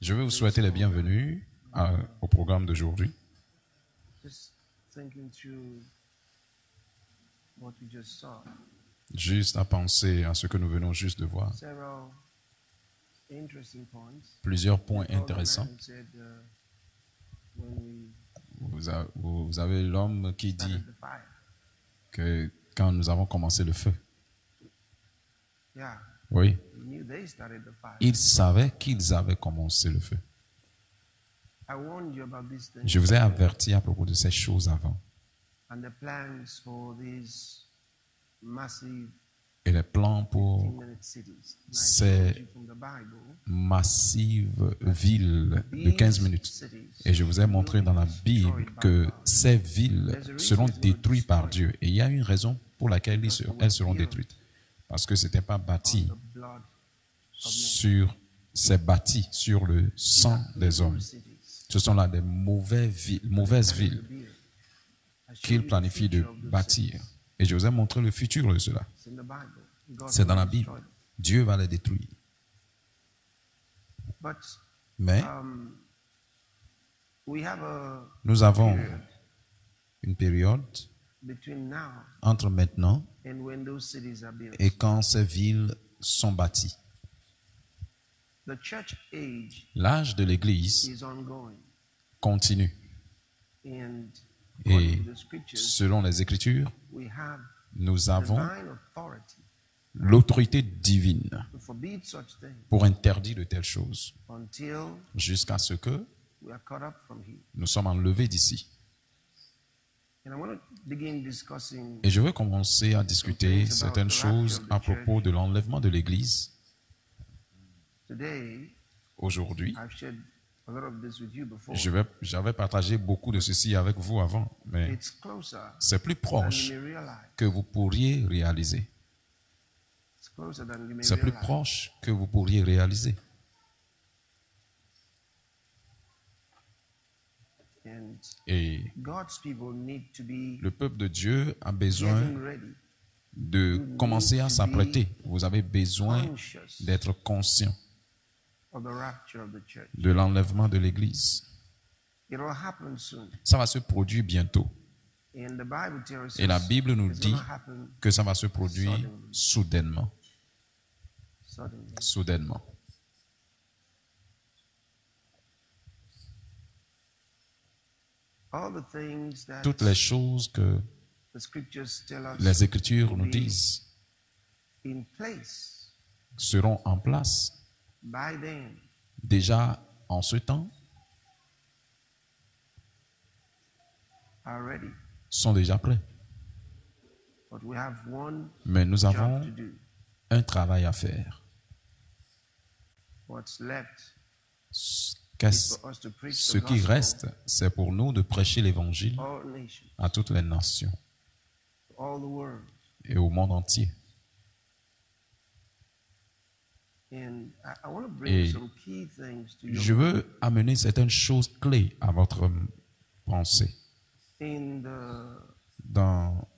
Je veux vous souhaiter la bienvenue au programme d'aujourd'hui. Juste à penser à ce que nous venons juste de voir. Plusieurs points intéressants. Vous avez l'homme qui dit que quand nous avons commencé le feu, oui, ils savaient qu'ils avaient commencé le feu. Je vous ai averti à propos de ces choses avant. Et les plans pour ces massives villes de 15 minutes. Et je vous ai montré dans la Bible que ces villes seront détruites par Dieu. Et il y a une raison pour laquelle elles seront détruites. Parce que ce n'était pas bâti c'est bâti sur le sang des hommes. Ce sont là des mauvaises villes qu'il planifie de bâtir. Et je vous ai montré le futur de cela. C'est dans la Bible. Dieu va les détruire. Mais nous avons une période entre maintenant et quand ces villes sont bâties. L'âge de l'Église continue. Et selon les Écritures, nous avons l'autorité divine pour interdire de telles choses jusqu'à ce que nous sommes enlevés d'ici. Et je veux commencer à discuter certaines choses à propos de l'enlèvement de l'Église. Aujourd'hui, j'avais partagé beaucoup de ceci avec vous avant, mais c'est plus proche que vous pourriez réaliser. C'est plus proche que vous pourriez réaliser. Et le peuple de Dieu a besoin de commencer à s'apprêter. Vous avez besoin d'être conscient de l'enlèvement de l'Église. Ça va se produire bientôt. Et la Bible nous dit que ça va se produire soudainement. Soudainement. Toutes les choses que les Écritures nous disent seront en place déjà en ce temps, sont déjà prêts. Mais nous avons un travail à faire. Ce qui reste, c'est pour nous de prêcher l'Évangile à toutes les nations et au monde entier. Et je veux amener certaines choses clés à votre pensée. Dans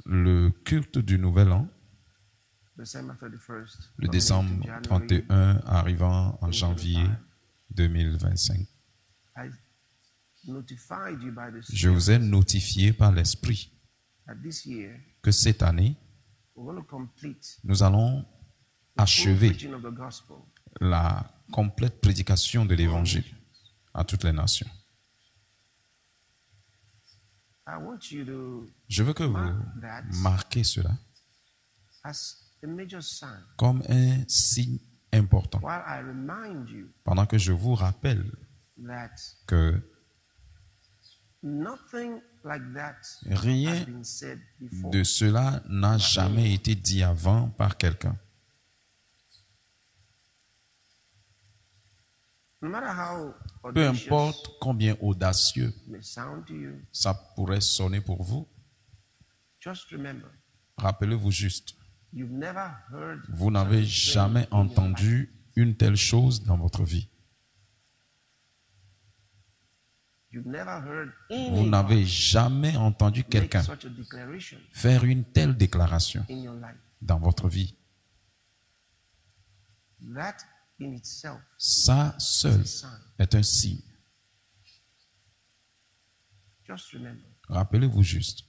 le culte du Nouvel An, le décembre 31 arrivant en janvier 2025, je vous ai notifié par l'Esprit que cette année, nous allons achever la complète prédication de l'Évangile à toutes les nations. Je veux que vous marquiez cela comme un signe important. Pendant que je vous rappelle que rien de cela n'a jamais été dit avant par quelqu'un. Peu importe combien audacieux ça pourrait sonner pour vous, rappelez-vous juste, vous n'avez jamais entendu une telle chose dans votre vie. Vous n'avez jamais entendu quelqu'un faire une telle déclaration dans votre vie. That in itself Ça seul is a sign. est un signe. Just remember. Rappelez-vous juste.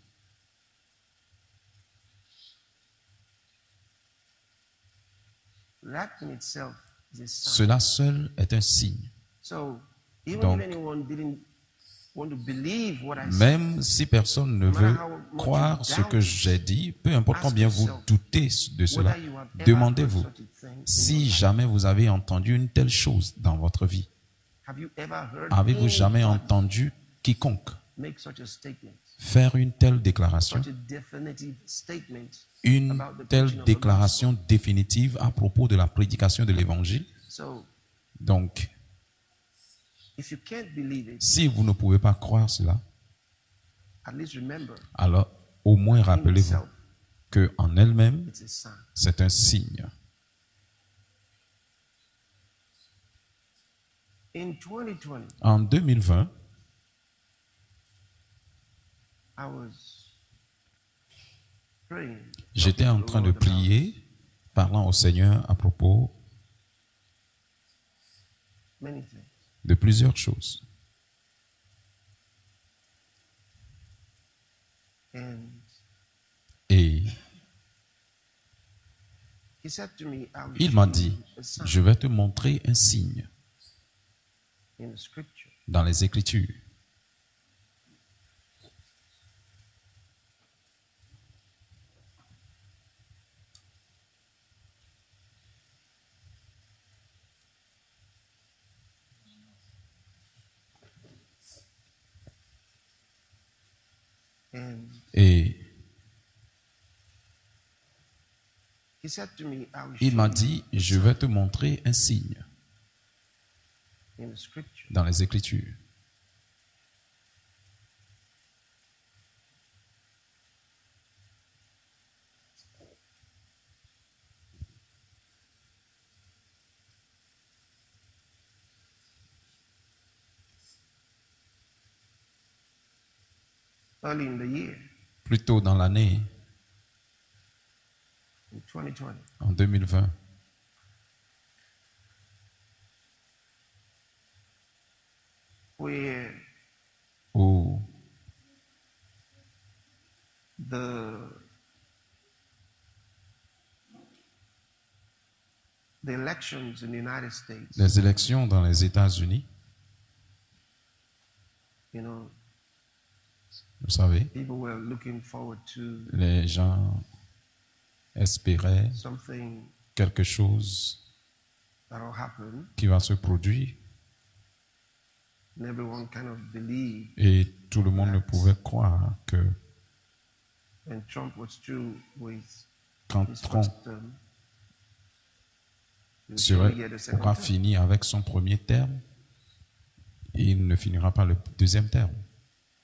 That in itself is a sign. Cela seul est un signe. So, even Donc, if anyone didn't want to believe what I said, Même si personne ne veut croire ce que j'ai dit, peu importe combien vous doutez de cela, whether you have ever heard demandez-vous such a thing, si jamais vous avez entendu une telle chose dans votre vie. have you ever heard Avez-vous jamais anybody entendu quiconque make such a statement, faire une telle déclaration, such a definitive statement une about the telle preaching of the déclaration gospel? définitive à propos de la prédication de l'évangile? So, Donc, if you can't believe it, si vous ne pouvez pas croire cela, at least remember alors au moins in rappelez-vous itself que en elle-même, it's a sign. c'est un signe. In 2020, En 2020, I was praying. j'étais en talking to the train de Lord about prier, parlant au Seigneur à propos many things. de plusieurs choses. And Et he said to me, I will il show m'a you dit, a sign je vais te montrer un signe in the scripture. dans les Écritures. And Et he said to me, I will il show m'a you dit, a je sign vais te montrer un signe in the scripture. dans les Écritures. Early in the year, Plus tôt dans l'année, in 2020, en 2020, where où the elections in the United States, les élections dans les États-Unis, you know, vous savez, people were looking forward to les gens espéraient something quelque chose that will happen, qui va se produire and everyone kind of believed et tout le monde ne pouvait croire que when Trump was through with quand his Trump first term, he would surely get a second aura term. fini avec son premier terme, il ne finira pas le deuxième terme.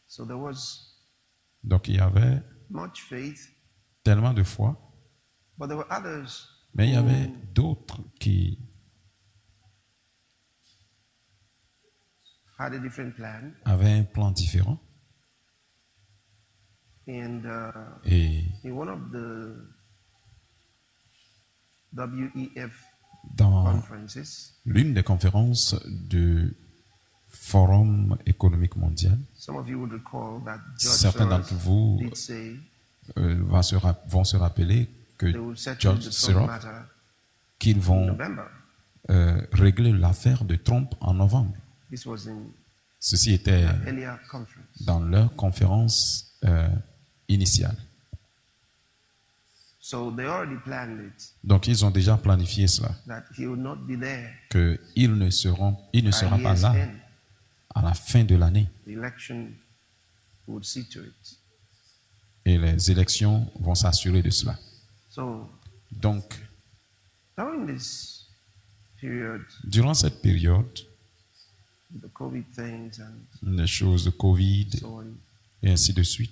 So there was Donc il y avait much faith, tellement de foi, but there were others mais il y avait who d'autres qui had a different plan, avaient un plan différent. and Et in one of the WEF dans conferences, l'une des conférences du Forum économique mondial, some of you would recall that George certains Soros d'entre vous did say vont se rappeler que they will settle George the Trump Soros, matter qu'ils in vont November. régler l'affaire de Trump en novembre. This was in Ceci était an earlier conference. dans leur conférence initiale. So they already planned it, Donc ils ont déjà planifié cela, that he will not be there qu'il ne sera by pas year's là end. à la fin de l'année. The election would see to it. Et les élections vont s'assurer de cela. So Donc, during this period, durant cette période, the COVID things and les choses de Covid so on, et ainsi de suite,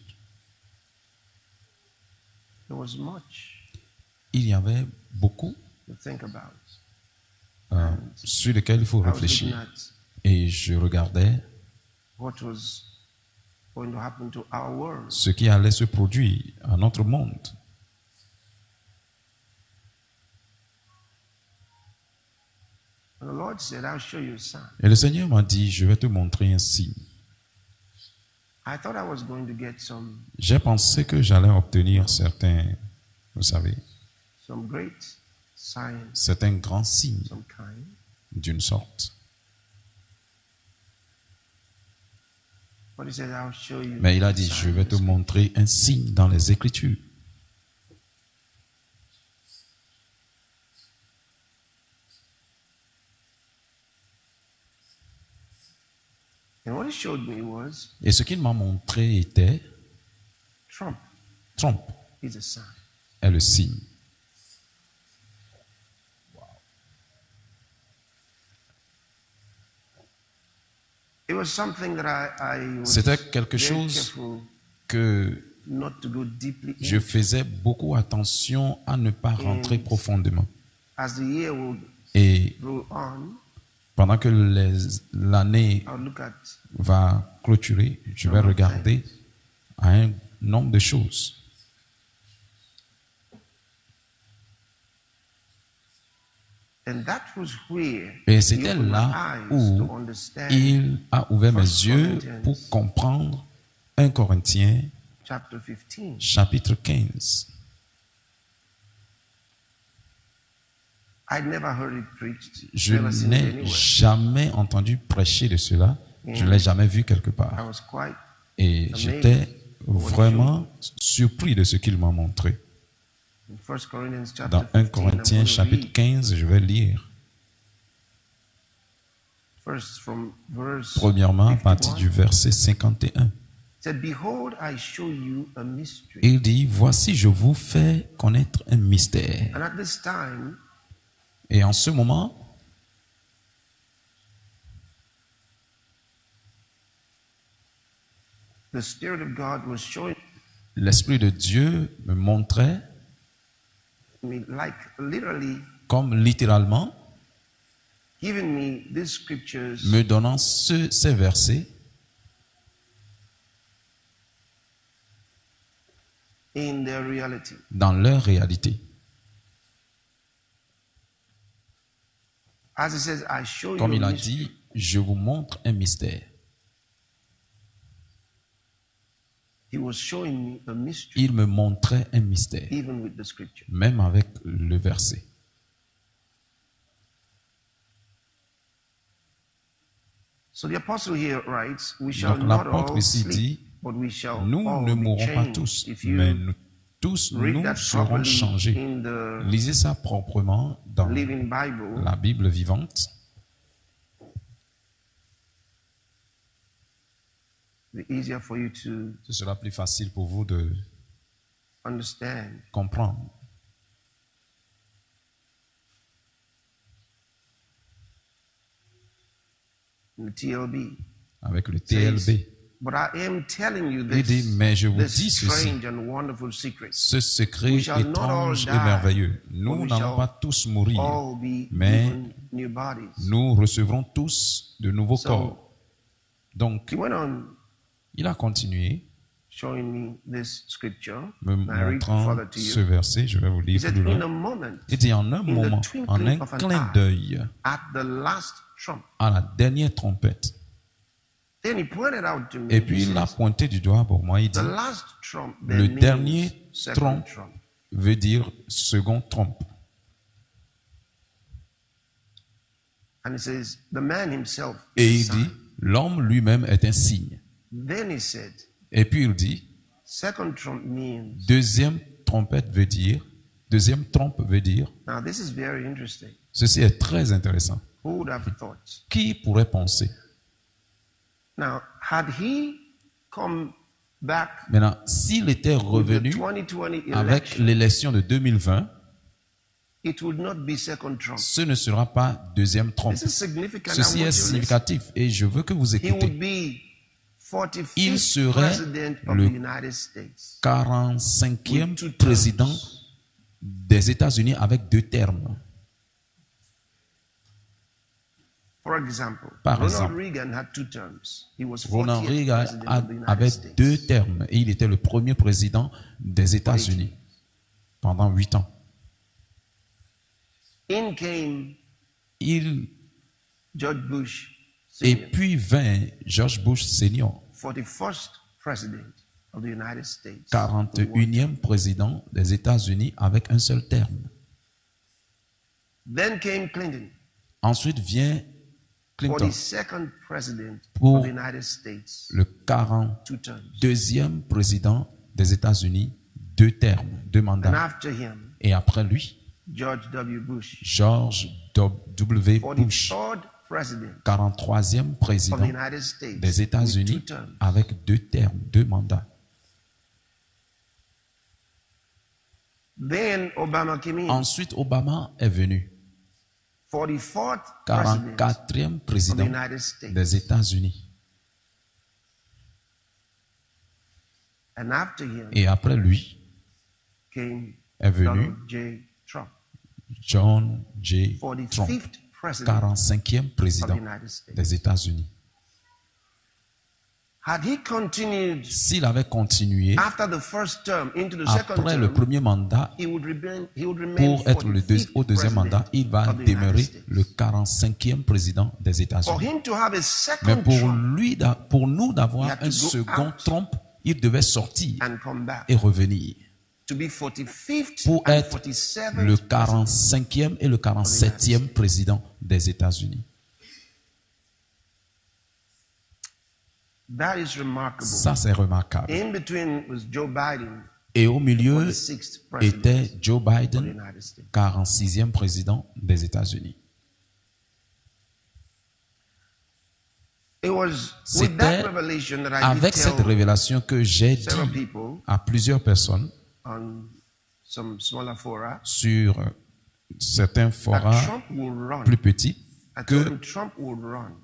there was much il y avait beaucoup to think about. sur lesquels il faut I was looking réfléchir. at Et je regardais what was going to happen to our world. ce qui allait se produire à notre monde. Lord said, I'll show you a sign. Et le Seigneur m'a dit, je vais te montrer un signe. I thought I was going to get some J'ai pensé que j'allais obtenir certains, vous savez, great signs, certains grands signes some kind. d'une sorte. But he said, I'll show you. Mais il a a dit, sign je vais in te the montrer un signe dans les Écritures. And what he showed me was Et ce qu'il m'a montré était, Trump Trump is a sign. est le signe. It was something that I was C'était quelque very chose careful que not to go deeply je into. faisais beaucoup attention à ne pas rentrer profondément. As the year would Et go on, pendant que l'année I would look at va clôturer, je vais regarder à un nombre de choses. and that was where Et he c'était opened my là eyes où to understand il a ouvert mes First yeux Corinthians. pour comprendre 1 Corinthiens chapter 15. chapitre 15. I'd never heard it preached, Je never seen it n'ai anywhere. jamais entendu prêcher de cela. Je ne l'ai jamais vu quelque I part. was quite Et j'étais vraiment surpris de ce qu'il m'a montré. in 1 Corinthians chapter Dans 1 15. I'm Corinthiens going to chapitre read 15, je vais lire. first from verse Premièrement, à partir 51. du verset 51. It said, Behold, I show you a mystery. Il dit, voici, je vous fais connaître un mystère. And at this time, Et en ce moment, the Spirit of God was showing l'Esprit de Dieu me montrait me, like literally comme littéralement, giving me these scriptures me donnant ces versets in their reality. dans leur réalité. As it says, I show Comme you il a a mystery. dit, je vous montre un mystère. He was showing me a mystery, Il me montrait un mystère, even with the scripture. même avec le verset. So the apostle here writes, We shall Donc not l'apôtre all ici sleep, dit, but we shall nous all ne be mourrons pas changed. tous, If mais you tous read nous that serons properly changés. in the Lisez ça proprement dans Living Bible, la Bible vivante. it'll be easier for you to Ce sera plus facile pour vous de understand. comprendre. In the TLB. Avec le Says, TLB. But I am telling you Il dit, this, mais je vous this dis ceci, strange and wonderful secret. ce secret We shall not all étrange et die, merveilleux. Nous but we n'allons shall pas tous mourir, All be mais given new bodies. nous recevrons tous de nouveaux So, corps. Donc, He went on il a continué, showing me this scripture. me I read montrant further to ce you. verset, je vais vous He lire said, plus in loin. a moment, Il dit en un in the moment, en twinkling un of an clin eye, d'œil, at the last trump. à la dernière trompette. Then he pointed out to me, Et he puis il a says, pointé du doigt pour moi, il dit, the last trump le then means dernier second trompe trump. veut dire second trompe. And he says, the man himself Et is il a dit, sign. l'homme lui-même est un signe. Then he said, Et puis il dit, second trump means. deuxième trompe veut dire, Now this is very interesting. ceci est très intéressant. Who would have thought? Qui pourrait penser? Now, had he come back Maintenant, s'il était with the revenu 2020 avec election, l'élection de 2020, it would not be second trump. ce ne sera pas deuxième trompe. This is significant. I Ceci want est you to listen. significatif et je veux que vous He would écoutez. be 45th Il serait president of le the United States. 45e With two terms. président des États-Unis avec 2 termes. For example, Par Ronald exemple, Reagan had 2 terms. He was Ronald 40th Reagan president of the United avait States. 2 termes et il était le premier président des États-Unis pendant 8 ans. In came Il George Bush Et Sr., puis vint George Bush Senior, 41st President of the United States. 41e président des États-Unis avec un seul terme. Then came Clinton, Ensuite vient Clinton, 42nd President Pour of the United States, le 2 terms. 42e président des États-Unis, 2 termes, 2 And mandats. after him, Et après lui, George W. Bush, George W. Bush, 43rd President 43e of président the United States, des with 2 États-Unis terms. avec 2 termes, 2 mandats. Then Obama came in, Ensuite, Obama est venu, 44th President 44e of the président United States. des États-Unis. And after him Et après lui came est venu Donald J. Trump, John J. Trump, 45th President 45e of the président United States. des États-Unis. Had he continued S'il avait continué after the first term into the second après le term, premier mandat he would remain pour être au 45th deuxième mandat, President il va of the United demeurer States. le 45e président des For États-Unis. him to have a Mais second pour Trump lui, pour nous He d'avoir had to un go second out. Trump, il devait sortir and come back et revenir to be 45th pour and être 47th le president. 45e et le 47e président des États-Unis. That is remarkable. Ça, c'est remarquable. In between was Joe Biden, Et au milieu 46th president était Joe of the Biden, United States. 46e président des États-Unis. It was with that C'était revelation that I did avec cette tell révélation que j'ai dit several people à plusieurs personnes on some smaller fora sur certains that forats Trump will run. plus petits I told que him Trump will run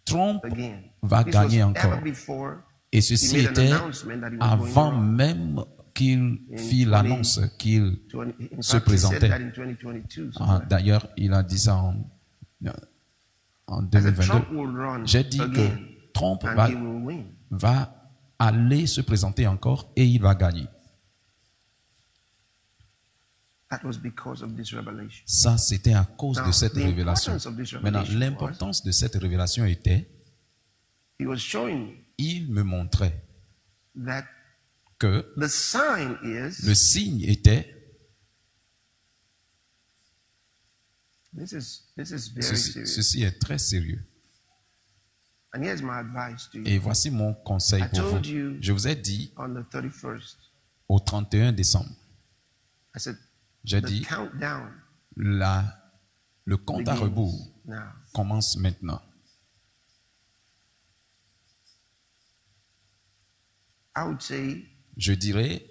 Trump again. va This gagner was encore. ever before Et he ceci made an était announcement that he was going to avant run. même qu'il fit l'annonce qu'il In se fact, he said présentait. that in 2022. D'ailleurs, il a dit ça en I said, Trump 2022. will run J'ai dit again que Trump and va, he will win. va aller se présenter encore et il va gagner. That was because of this revelation. Ça, c'était à cause Now, de cette the révélation. importance of this Maintenant, revelation l'importance de cette révélation était, He was showing me il me montrait that que the sign is le signe était, this is very serious. ceci est très sérieux. And here's my advice to Et you. voici mon conseil I pour vous. told you Je vous ai dit on the 31st, au 31 décembre, I said j'ai the dit, countdown le compte à begins rebours now. commence maintenant. I would say Je dirais,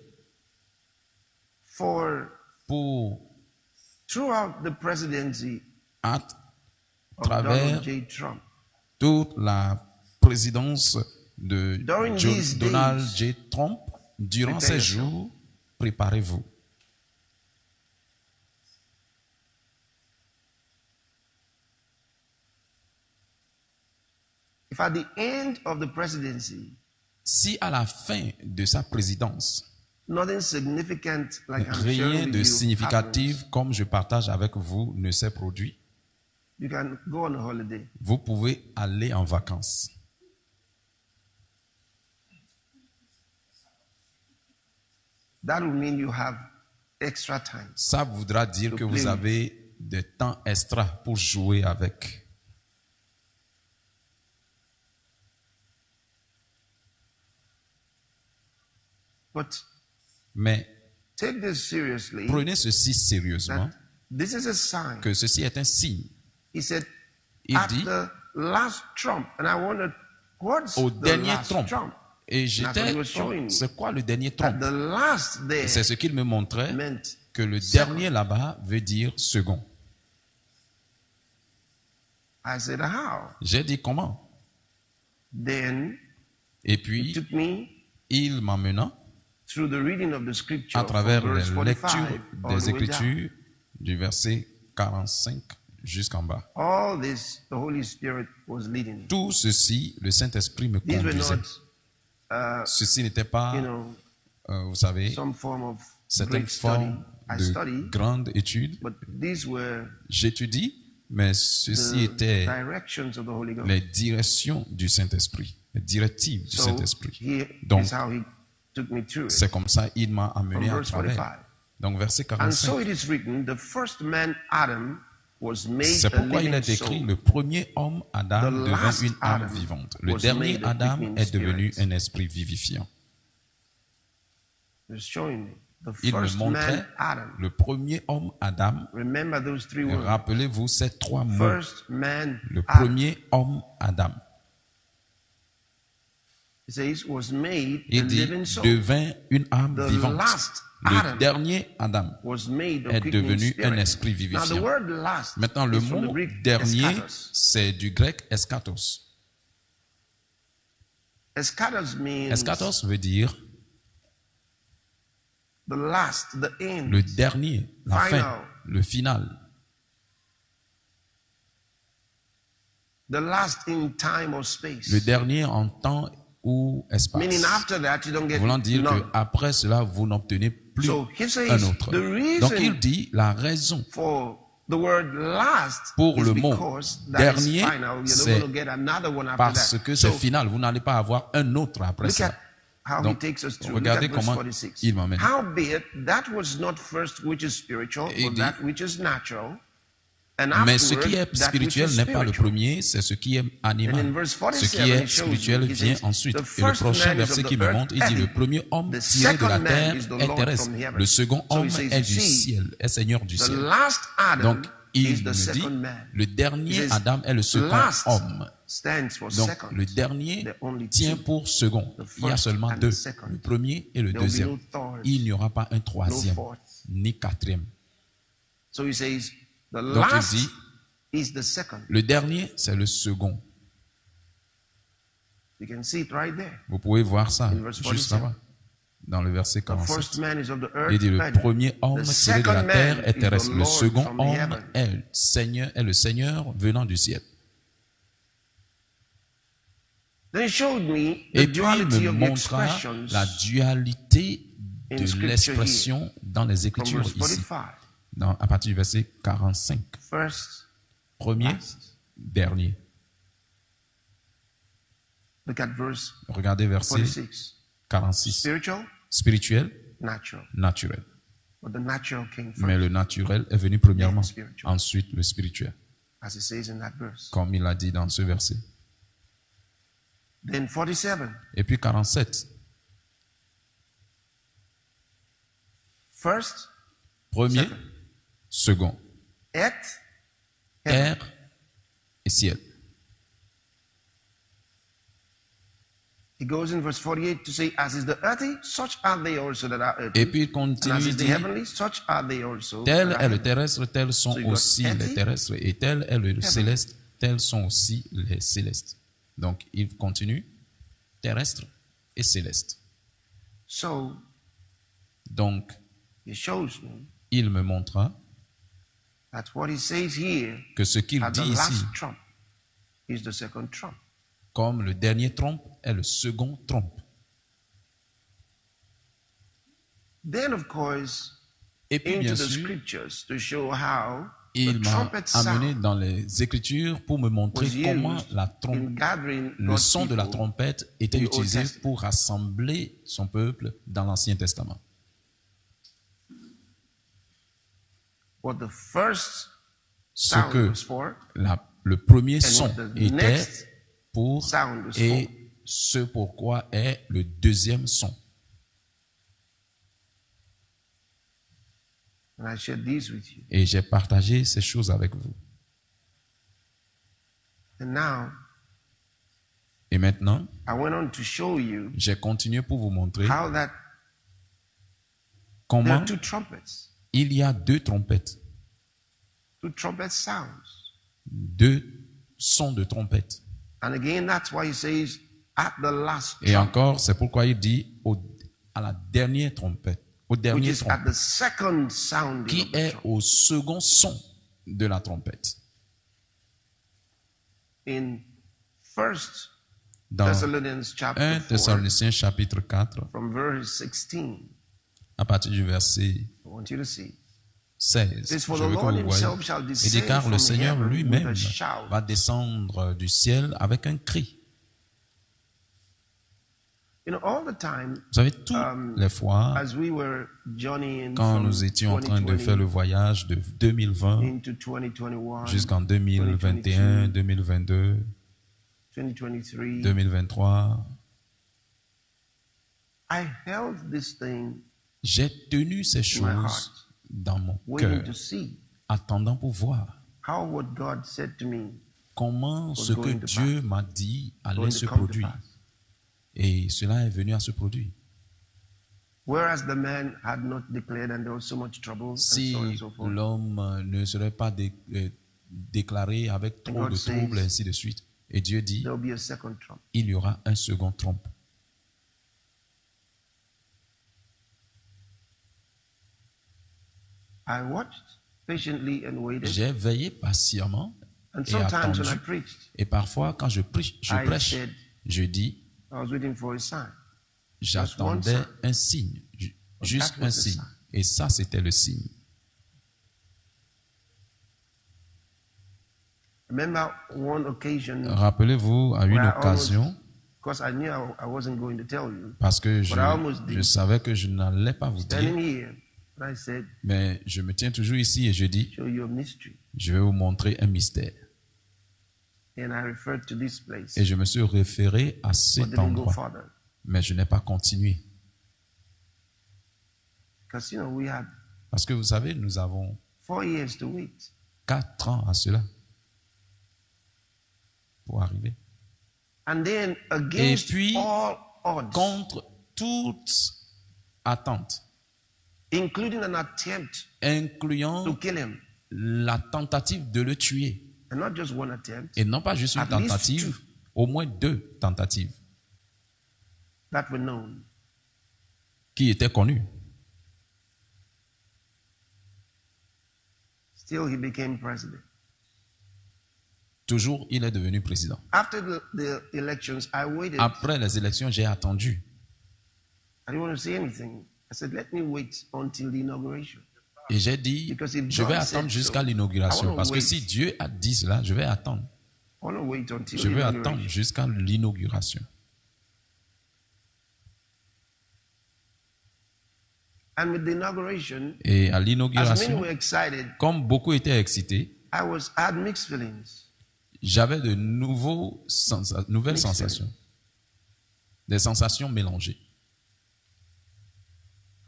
for pour throughout the presidency à of travers Donald J. Trump, toute la présidence de During these Donald days, J. Trump, durant prepare ces yourself. jours, préparez-vous. if at the end of the presidency, Si à la fin de sa présidence, nothing significant like I'm rien sharing with de you significatif happens, comme je partage avec vous ne s'est produit, you can go on a holiday. vous pouvez aller en vacances. That will mean you have extra time. Ça voudra dire To que play vous with. avez des temps extra pour jouer avec. But Mais take this seriously. prenez ceci sérieusement, That this is a sign. que ceci est un signe. He said, Il at dit, the last trump, and I wondered, what's au the dernier last trompe. trump? Et That's what he was showing me. c'est quoi le dernier At trompe? the last there C'est ce qu'il me montrait, meant que le second. dernier là-bas veut dire second. I said, how? J'ai dit comment? Then Et he puis, took me il m'emmena through the reading of the scripture à travers from verse les 45 lectures all des the way down. Écritures du verset 45 jusqu'en bas. All this, the Holy Spirit was leading me. Tout ceci, le Saint-Esprit me These were conduisait. not, Ceci n'était pas, you know, vous savez, some form of certaines great study. formes I de study, grande étude. but these were J'étudie, Mais ceci the était directions of the Holy Ghost. les directions du Saint-Esprit, les directives du So Saint-Esprit. here Donc, is how he took me through it. c'est comme ça il m'a amené From à verse travers. 45. Donc, verset And so 45. it is written, the first man Adam was made C'est a pourquoi il living est écrit, soul. le premier homme, Adam, The devint last une âme Adam vivante. Le was dernier made a Adam quickening est devenu spirit. un esprit vivifiant. It's showing me the Il me first montrait man Adam. le premier homme, Adam. Remember those three words. Rappelez-vous ces trois mots. First man Le Adam. premier homme, Adam. It says was made a Il dit, living soul. devint une âme The vivante. last Le Adam dernier Adam was made a est quickening devenu un spirit. esprit Now the vivifiant. word last Maintenant, le is from the mot Greek dernier, eskatos. c'est du grec eskatos. Eskatos means Eskatos veut dire the last, the end. le dernier, la Final. fin, le final. The last in time or space. Le dernier en temps ou espace. Meaning after that you don't get Voulant dire none. qu'après cela, vous n'obtenez plus So he says un autre. the reason Donc il dit la raison for the word last pour is le mot because that dernier, is final. You're c'est not going to get another one after parce that. que c'est So final. Vous n'allez pas avoir un autre après look ça. at how Donc, he takes us through. regardez Look at verse comment 46. il m'emmène. Howbeit, that was not first which is spiritual, Il but dit, that which is natural. And mais ce afterward, qui est that which spirituel is n'est pas le spiritual. premier, c'est ce qui est And animal. in verse Ce 47, qui est he shows spirituel you, he vient says, ensuite. the Et le first prochain man is verset of qui the me earth, montre, il dit, heavy. le premier homme The tiré de la second man terre is the est Lord terrestre. from heaven. Le second So he homme says, est you du see, ciel, est Seigneur du The ciel. last Adam Donc, il is the me dit, second man. le He dernier says, Adam est le second last homme. stands for Donc, second. le dernier There are only tient two. pour second. The Il y a first seulement and deux, the second. le premier et le There will be deuxième. no third, Il n'y aura pas un troisième, no fourth. ni quatrième. So he says, the Donc, il last dit, is the second. le dernier, c'est le second. You can see it right there. Vous pouvez voir ça In verse juste 47. là-bas, dans le verset The 47. first man is of the earth. Il dit, le heavy. premier homme The tiré de la second terre man est is the terrestre. Le Lord second from homme heaven. est le Seigneur venant du ciel. Then he showed me the Et puis, il duality me of the montra expressions la dualité in de scripture l'expression dans les from Écritures verse ici, 45. à partir du verset 45. First, Premier, last. dernier. Look at verse Regardez verset 46. 46. Spiritual, Spirituel, natural. naturel. But the natural came first, Mais le naturel est venu premièrement, Then spiritual. ensuite le spirituel, as it says in that verse. comme il a dit dans ce verset. Then 47. Et puis 47. First, Premier, second. second, Earth, heaven. terre et ciel. He goes in verse 48 to say, as is the earthy, such are they also that are earthy. Et puis il And continue, as il is the dit, heavenly, such are they also tel that are est le heavenly. terrestre, tels sont So you got aussi earthy, les terrestres, et tel est le céleste, tels sont aussi les célestes. Donc il continue, terrestre et céleste. So Donc he shows me il me montra that what he says here que ce qu'il at the dit ici, last trump is the second trump. comme le dernier trompe, est le second trompe. Then, of course, Et puis into bien the sûr, scriptures to show how il the m'a trumpet amené sound dans les Écritures pour me montrer was comment used la in gathering le God's son de la people. trompette était in the Old utilisé Testament. pour rassembler son peuple dans l'Ancien Testament. What the first Ce sound que was for, le premier and son what the était next pour sound was for. et ce pourquoi est le deuxième son. And I shared these with you. Et j'ai partagé ces choses avec vous. And now, Et maintenant, I went on to show you j'ai continué pour vous montrer how that there comment are two trumpets, il y a deux trompettes, two trumpet sounds. deux sons de trompette. And again, that's why he says, at the last Et trump, encore, c'est pourquoi il dit à la dernière trompette, au which dernier is at trompe, the second sounding qui of the est trump. au second son de la trompette. In 1 Dans Thessalonians 1 chapter 4, Thessaloniciens chapitre 4, from verse 16, à partir du verset I want you to see. 16. Says, For Je the veux que Lord vous voyez. himself shall Il dit, descend car le from Seigneur heaven with lui-même a shout. va descendre du ciel avec un cri. You know, all the time, Vous savez, toutes les fois, as we were journeying quand from nous étions en train de faire le 2020 voyage de 2020 into 2021, jusqu'en 2021, 2022, 2023, 2023, I held this thing j'ai tenu ces in my choses heart, dans mon waiting cœur, to see attendant pour voir how what God said to me comment ce que going to Dieu pass. m'a dit allait going se to come to produire. pass. Et cela est venu à se produire. Whereas the man had not declared and there was so much trouble and so on and Si so forth. l'homme ne serait pas déclaré avec trop God de troubles, et says, ainsi de suite, et Dieu dit, There will be a second trump. il y aura un second trompe. I watched patiently and waited. J'ai veillé patiemment And et sometimes when I attendu. preached, Et parfois, quand je prêche, I said, je dis, I was waiting for a sign. j'attendais sign. un signe, juste that was un the signe. sign. Et ça, c'était le signe. I remember one occasion, Rappelez-vous, à une where I occasion, because I knew I wasn't going to tell you, parce que but I almost je did. savais que je n'allais pas vous Standing dire, here, and I said, mais je me tiens toujours ici et je dis, show you a mystery. je vais vous montrer un mystère. And I referred to this place, Et je me suis référé à but cet didn't go endroit, further. mais je n'ai pas continué. Because, you know, we had Parce que vous savez, nous avons 4 years to wait. 4 ans à cela pour arriver. And then, Et against puis, all odds, contre toute attente, including an attempt to incluant kill him, la tentative de le tuer. and not just one attempt, Et non pas juste une At least tentative, two. au moins 2 tentatives that were known. qui étaient connues. Still, he became president. Toujours, il est devenu président. After the elections, I waited. Après les élections, j'ai attendu. I didn't want to say anything. I said, let me wait until the inauguration. Et j'ai dit, Because if je vais God attendre said jusqu'à so, l'inauguration. I wanna Parce que wait. si Dieu a dit cela, je vais attendre. I want to wait until Je the vais inauguration. attendre jusqu'à l'inauguration. And with the inauguration, Et à as many l'inauguration, were excited, comme beaucoup étaient excités, I had mixed feelings. j'avais de nouvelles Mixed sensations. Des sensations mélangées.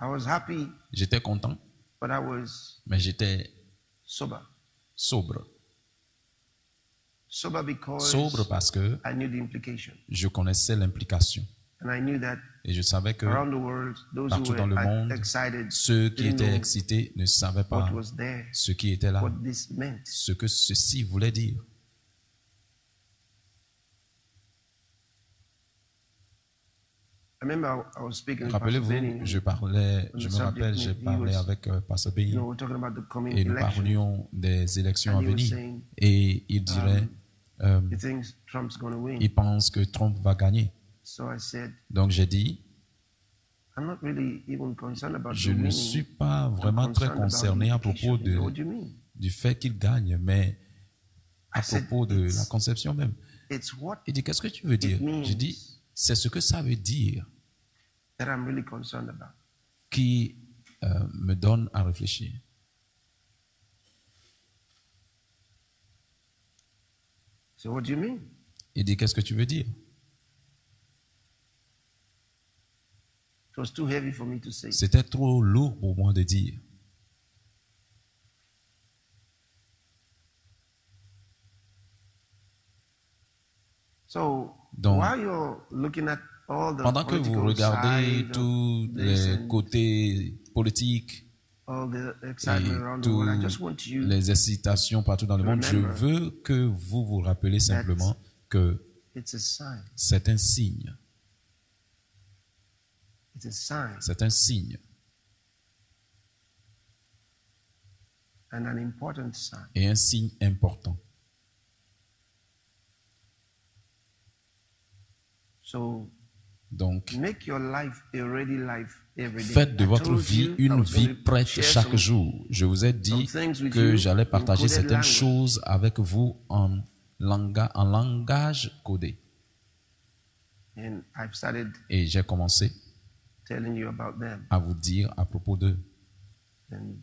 I was happy, J'étais content, but I was mais j'étais sober. sobre. Sober because Sobre parce que I knew the implication. je connaissais l'implication. And I knew that Et je savais que around the world, those who partout dans le were monde, excited ceux qui didn't étaient know excités ne savaient pas what was there, ce qui était là, what this meant. ce que ceci voulait dire. I remember I was speaking with Pastor Rappelez-vous, Benny. je me rappelle, j'ai parlé avec Pasteur Benny We're talking about the coming et nous election. parlions des élections à And he was venir. saying, Et il dirait, he thinks Trump's going to win. il pense que Trump va gagner. So I said, Donc j'ai dit, I'm not really even concerned about je the ne winning. suis pas I'm vraiment très concerned about concerné the à propos implication. What do you mean? du fait qu'il gagne, mais à I said, propos de it's- la conception même. It's what Il dit, qu'est-ce que tu veux dire? means J'ai dit, c'est ce que ça veut dire that I'm really concerned about. qui me donne à réfléchir. So what do you mean? Il dit, qu'est-ce que tu veux dire? It was too heavy for me to say. C'était trop lourd pour moi de dire. So Donc, while you're looking at all the pendant que vous political regardez side of tous this les and côtés politiques all the et excitement around the world, I just want toutes you les excitations partout dans le monde, je remember veux que vous vous rappelez simplement que it's a sign. c'est un signe. It's a sign C'est un signe and an important sign. et un signe important. So Donc, Make your life a ready life every day. faites de I votre told vie you I une was vie going to prête share chaque some- jour. Je vous ai dit some things with que you j'allais in partager coded certaines language. choses avec vous en langage codé. And I've started Et j'ai commencé telling you about them. à vous dire à propos d'eux. And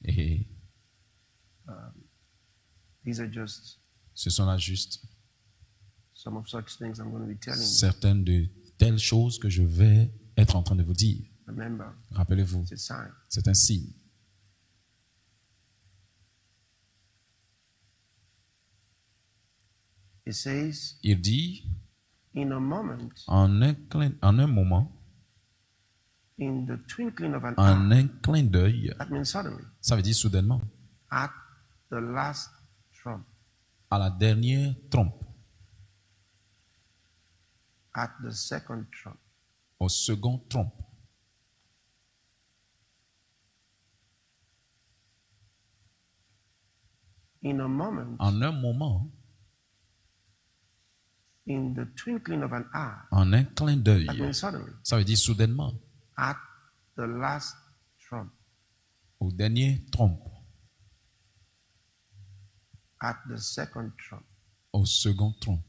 Et these are just ce sont là juste some of such things I'm going to be telling you. certaines de telles choses que je vais être en train de vous dire. Remember, Rappelez-vous, it's a sign. c'est un signe. It says, Il dit, in a moment, en un moment, in the twinkling of an en eye, un clin d'œil, that means suddenly, ça veut dire soudainement, at the last trump, à la dernière trompe, at the second trump, au second trompe, in a moment, en un moment, in the twinkling of an eye, en un clin d'œil, that means suddenly, ça veut dire soudainement, at the last trump, au dernier trompe, at the second trump, au second trompe.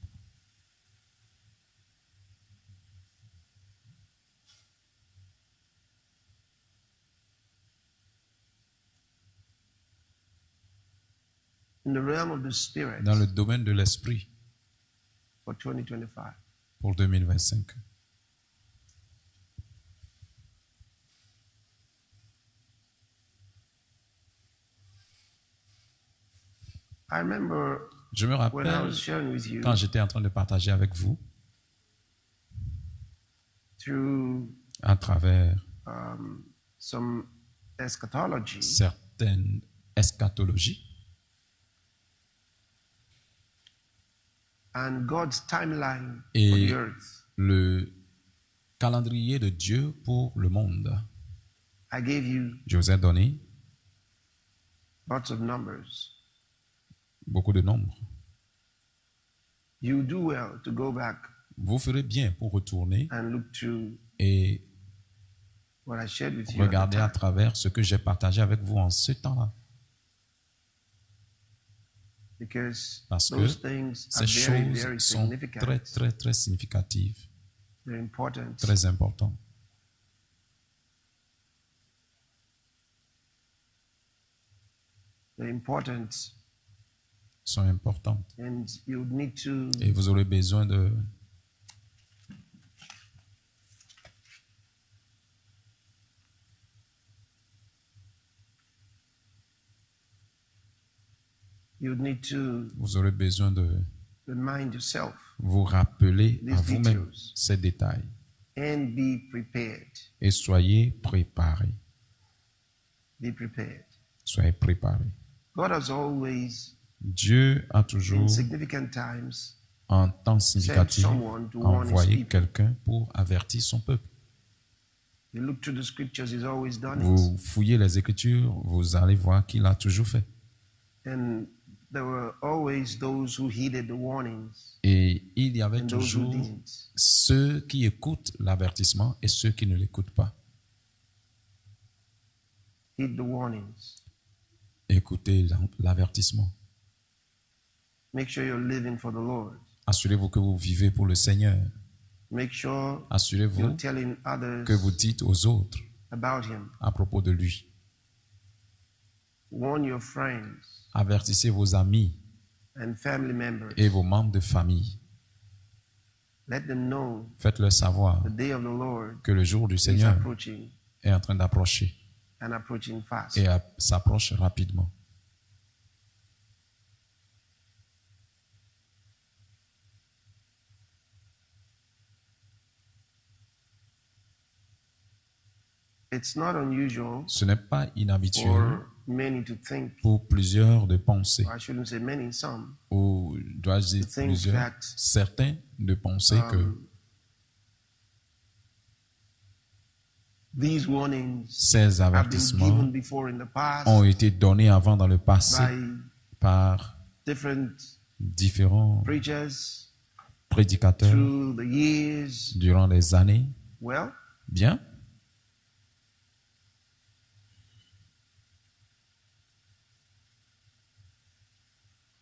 in the realm of the spirit Dans le domaine de l'esprit for 2025. pour 2025. I remember Je me when I rappelle was sharing with you quand j'étais en train de partager avec vous through à travers some eschatology, certaines eschatologies and God's timeline for et the earth. le calendrier de Dieu pour le monde. I gave you Je vous ai donné lots of numbers. beaucoup de nombres. You do well to go back Vous ferez bien pour retourner and look to et what I shared with you. At the regarder à time. travers ce que j'ai partagé avec vous en ce temps-là. Because Parce que those things are ces very, very choses sont significant. très, très, très significatives, They're important. très importantes. They're important. Sont importantes. And you need to Et vous aurez besoin de vous remind yourself vous rappeler à these vous-même details. ces détails And be prepared. et soyez préparés. Be prepared. Soyez préparés. God has always, Dieu a in toujours, significant times, en temps sent significatif, someone to warn his envoyé people. quelqu'un pour avertir son peuple. You look through the scriptures, he's always done it. Vous fouillez les Écritures, vous allez voir qu'il a toujours fait. And there were always those who heeded the warnings Et il y avait and those who toujours didn't. ceux qui écoutent l'avertissement et ceux qui ne l'écoutent pas. Heed the warnings. Écoutez l'avertissement. Make sure you're living for the Lord. Assurez-vous que vous vivez pour le Seigneur. Make sure Assurez-vous you're telling others que vous dites aux autres about him. à propos de lui. Warn your friends Avertissez vos amis and family members. et vos membres de famille. Let them know Faites-leur savoir the day of the Lord que le jour du is Seigneur approaching est en train d'approcher and approaching fast. et s'approche rapidement. It's not unusual Ce n'est pas inhabituel for many to think, pour plusieurs de penser, or I shouldn't say many, some, ou dois-je dire To think plusieurs, that, certains de penser que these warnings ces have been avertissements given before in the past ont été donnés avant dans le passé by par different différents preachers, prédicateur through the years. durant les années. Well, Bien.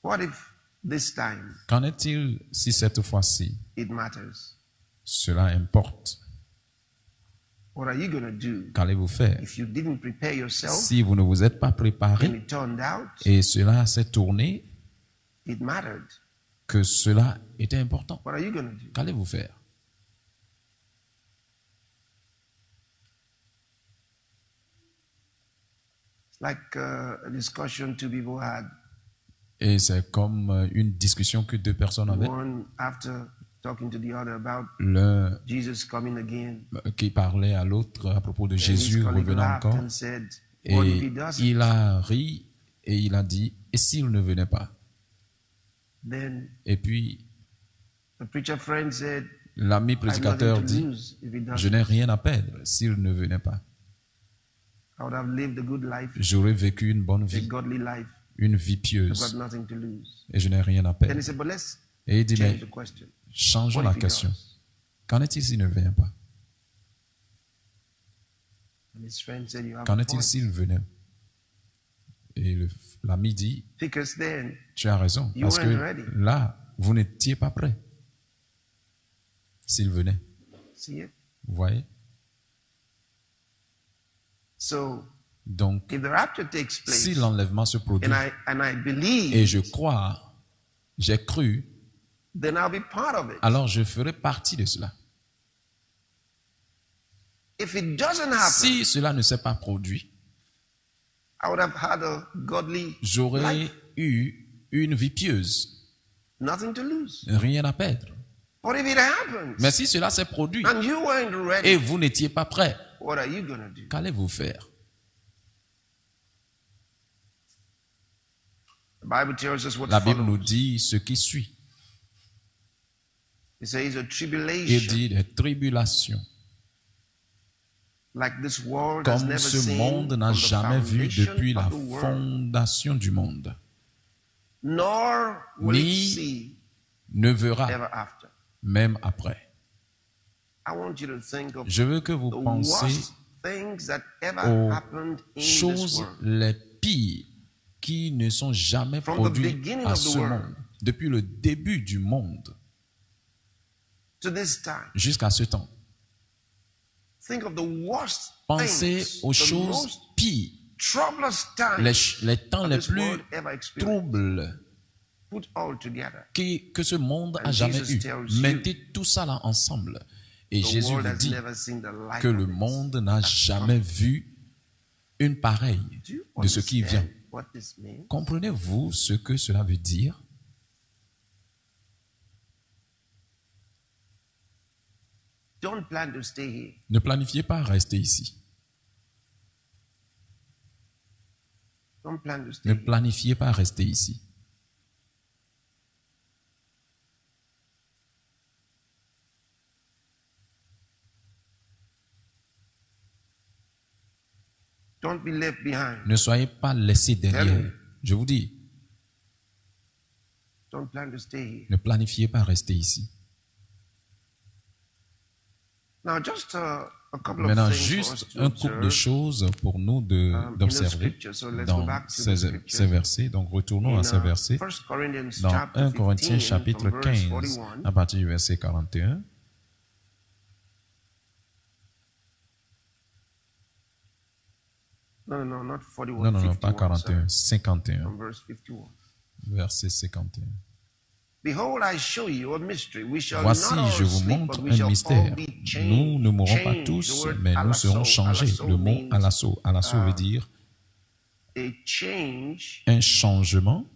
what if this time Qu'en est-il si cette fois-ci, it matters? cela importe? What are you going to do Qu'allez-vous faire if you didn't prepare yourself si vous ne vous êtes pas and préparé it turned out et cela s'est tourné, it mattered? que cela était important? What are you going to do? Qu'allez-vous faire? It's like a discussion two people had. Et c'est comme une discussion que deux personnes avaient. One after talking to the other about L'un Jesus coming again. qui parlait à l'autre à propos de And his Jésus colleague revenant laughed encore. and said, what if Et he doesn't? il a ri et il a dit, et s'il ne venait pas? Then Et puis the preacher friend said, l'ami I have nothing prédicateur to dit, lose if he je doesn't. n'ai rien à perdre s'il ne venait pas. I would have lived a good life, J'aurais vécu une bonne a vie, godly life. une vie I've got pieuse, nothing to lose. et je n'ai rien à Then he perdre. said, but let's Et il dit, change mais the question. changeons What la if he question. does? Qu'en est-il s'il ne vient pas? And his friend said, you have Qu'en a est-il point. s'il venait? Et l'ami dit, Because then tu as raison, You parce weren't que ready. là, vous n'étiez pas prêt. S'il venait, see it. vous voyez? So Donc, if the rapture takes si place, l'enlèvement se produit, and I believe, et je crois, j'ai cru, then I'll be part of it. alors je ferai partie de cela. If it doesn't happen, Si cela ne s'est pas produit, I would have had a godly j'aurais life, eu une vie pieuse, nothing to lose. rien à perdre. But if it happens Mais si cela s'est produit and you weren't ready, et vous n'étiez pas prêt, what are you going to do? qu'allez-vous faire? The Bible tells us what La Bible nous follows. dit ce qui suit. It says a Il tribulation dit des tribulations, like this world has comme never ce seen monde n'a from the jamais vu foundation depuis la of the world, fondation du monde, nor will it ni see ne verra ever after. même après. I want you to think of Je veux que vous the pensiez worst things that ever aux happened in this choses world. les pires qui ne sont jamais From the produites beginning à of the ce world. monde, depuis le début du monde To this time, jusqu'à ce temps. think of the worst Pensez things, aux the choses most pires, troublous times les temps that les this plus world ever experienced. troubles Put all together. que ce monde a And jamais Jesus eu. tells you, Mettez tout ça là ensemble. Et The Jésus world vous has dit never seen the like que of le it. monde n'a jamais vu une pareille Do you de ce qui vient. understand what this means? Comprenez-vous ce que cela veut dire? Don't plan to stay here. Ne planifiez pas à rester ici. Don't plan to stay Ne here. planifiez pas à rester ici. Don't be left behind. Ne soyez pas laissés derrière. Je vous dis, Don't plan to stay here. ne planifiez pas à rester ici. Now, just a couple of Maintenant, things for us juste to un couple de observe, choses pour nous in the d'observer scripture. So let's go dans back to the ces scripture. versets. Donc, retournons In à ces versets. 1 Corinthians Dans chapter 1 Corinthiens 15, chapitre from verse 15, 41. à partir du verset 41. No, not 41. Non, pas 51, 41, sorry, 51, from verse 51. verset 51. Behold, I show you a mystery. We shall Voici, not all je vous sleep, montre but we un shall all mystère. be Nous changed. ne mourrons pas Changed. The tous, word mais nous serons changés. alasso Le mot means alasso. Alasso veut dire a change un changement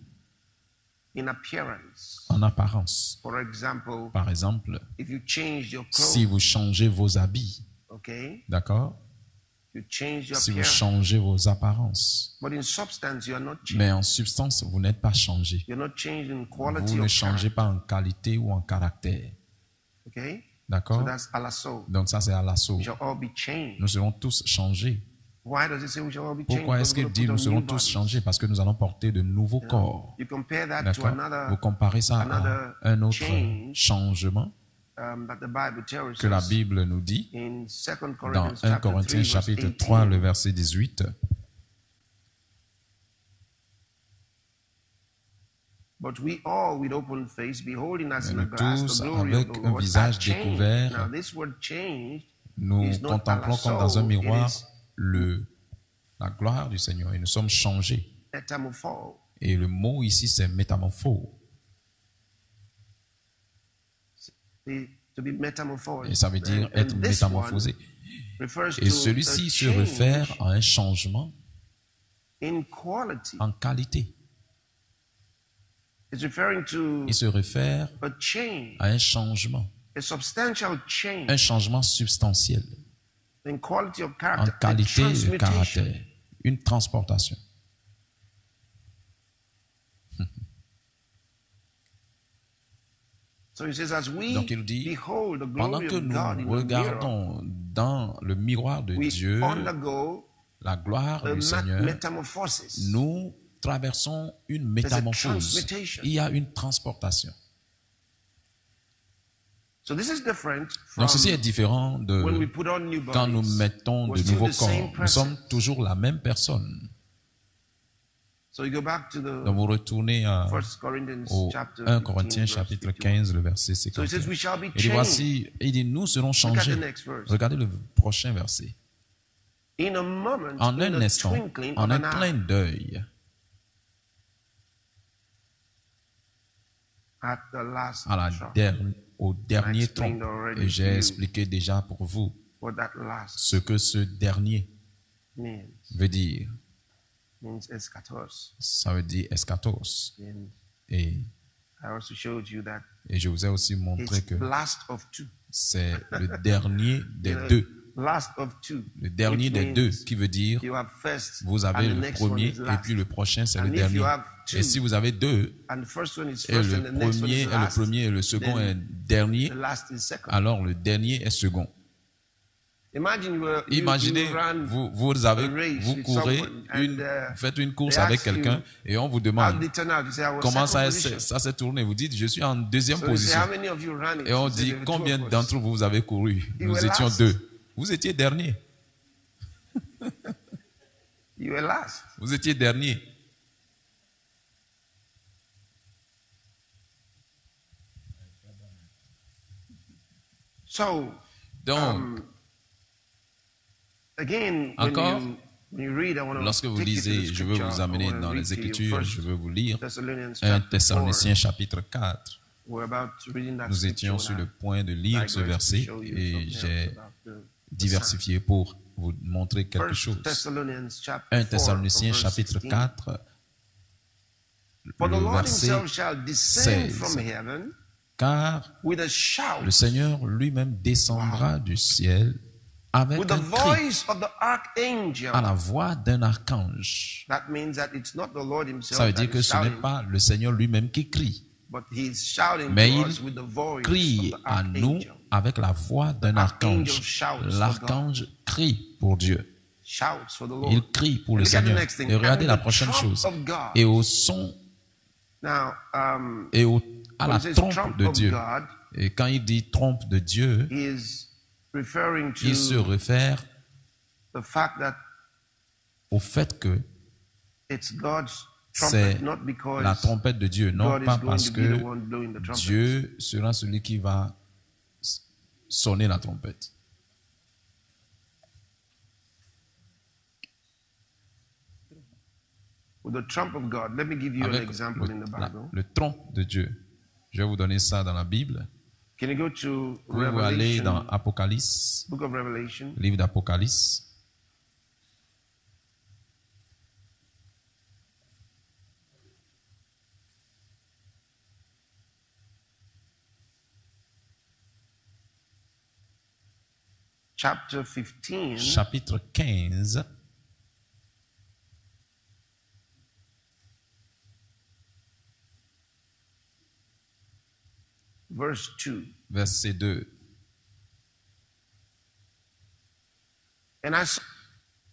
in appearance. en apparence. For example, Par exemple, if you change your si clothes, vous changez vos habits, okay, d'accord? you change your Si vous appearance. changez vos apparences, But in substance, you are not changed. mais en substance, vous n'êtes pas changé. You're not changed in quality Vous ne of changez pas en qualité ou en caractère. character. Okay, so D'accord? that's alasso. Donc ça, c'est alasso. We shall all be changed. Nous serons tous changés. Why does it say we shall all be changed? Pourquoi Because est-ce we're qu'il going to dit put nous on serons new tous bodies. changés parce que nous allons porter de nouveaux corps? You compare that to D'accord? Vous another comparez ça à another un autre change, changement that the Bible tells que la us Bible nous dit in 2 dans Corinthians 1 chapter Corinthiens 3, chapitre verse 3, 18. le verset 18. But we all with open face, beholding as Mais in a nous glass tous, the glory of avec the un Lord, visage are changed. découvert, Now this word changed nous is not contemplons comme dans un alasso, miroir it la gloire du Seigneur et nous sommes changés. is metamorpho. Et le mot ici, c'est métamorphose. To be metamorphosed. Et ça veut dire And être this métamorphosé. one refers Et to celui-ci a se réfère change à un changement in quality. en qualité. It's referring to Il se réfère a change, à un changement, a substantial un change changement substantiel, in quality of en character, a qualité de transmutation. caractère, une transportation. So he says, as we Donc il dit, behold the pendant glory que of God in nous the mirror, regardons dans le miroir de we Dieu undergo la gloire a du Seigneur, metamorphosis. nous traversons une There's a métamorphose. transmutation. Il y a une transportation. So this is different from Donc ceci est différent when we de put on new quand nous bodies. mettons We're de still nouveaux the same corps. Nous sommes person. toujours la même personne. So you go back to Donc the vous retournez 1 Corinthians au chapter 1 15, Corinthiens verse chapitre 51. 15, le verset So he 51. says we shall be Il dit changed voici, il dit nous serons Look at changés. the next verse. Regardez le prochain verset. in a moment, En in un the instant, twinkling en of un an clin eye, d'œil, at the last à la trump. au dernier explained trompe. already Et to j'ai you expliqué déjà pour vous What that last ce que ce dernier means. veut dire. Means eschatos. Ça veut dire eschatos. And Et, I also showed you that et je vous ai aussi montré it's que last of two. c'est le dernier des You know, deux. Last of two. Le dernier which des means deux, qui veut dire you have first, vous avez and the le next one premier is et last. puis le prochain c'est And le if dernier. you have two, Et si vous avez deux and the first one is et first le and the next one premier is est le last, premier et le second est then dernier, the last is second. alors le dernier est second. Imagine you Imaginez, ran vous a race vous with courez, someone and, faites une course they avec ask you, quelqu'un et on vous how demande did it turn out? You say, I was comment second ça position. s'est tourné. Vous dites, je suis en deuxième So you say, position. how many of you ran it? Et on You say, dit, there were combien two of us. d'entre vous avez couru? You Nous were étions last. deux. Vous étiez dernier. You were last. Vous étiez dernier. So, Donc, again, encore, when you read, I want to lorsque vous take you to the lisez, je veux scripture. vous I amener wanna dans read les to you Écritures, First je veux vous lire Thessalonians 1 chapter 4. Thessaloniciens chapitre 4. We're about reading that Nous étions scripture sur le and point de I lire ce digress to verset show you et something j'ai else about the diversifié pour vous montrer quelque First chose. Thessalonians 1 chapter 4, Thessaloniciens verse chapitre 16. 4, For the le Lord verset himself shall descend 16. from heaven car with a shout, le Seigneur lui-même descendra du ciel avec with the un cri, voice of the archangel. à la voix d'un archange. That means that it's not the Lord himself Ça veut that dire que is ce n'est shouting, pas le Seigneur lui-même qui crie, but he's shouting mais to il us with the voice crie of the à nous archangel. avec la voix d'un archangel archange. shouts for L'archange crie pour Dieu. Shouts for the Lord. Il crie pour le Look at the Seigneur. next thing. Et regardez And la the prochaine trump chose. of God. Et au son Now, et à when la it says trompe trump de of Dieu. God, Et quand il dit trompe de Dieu, is referring il se to réfère the fact that au fait que it's God's c'est trumpet, not because la trompette de Dieu, non God pas is going parce to be the que one blowing the trumpet. Dieu sera celui qui va sonner la trompette. With the trump of God, let me give you an Avec example in the Bible. le trompe de Dieu. Je vais vous donner ça dans la Bible. Can you go to Pouvez-vous aller dans Revelation, Apocalypse, book of Revelation, livre d'Apocalypse, chapter 15, chapitre 15, verse 2. verset 2. And I saw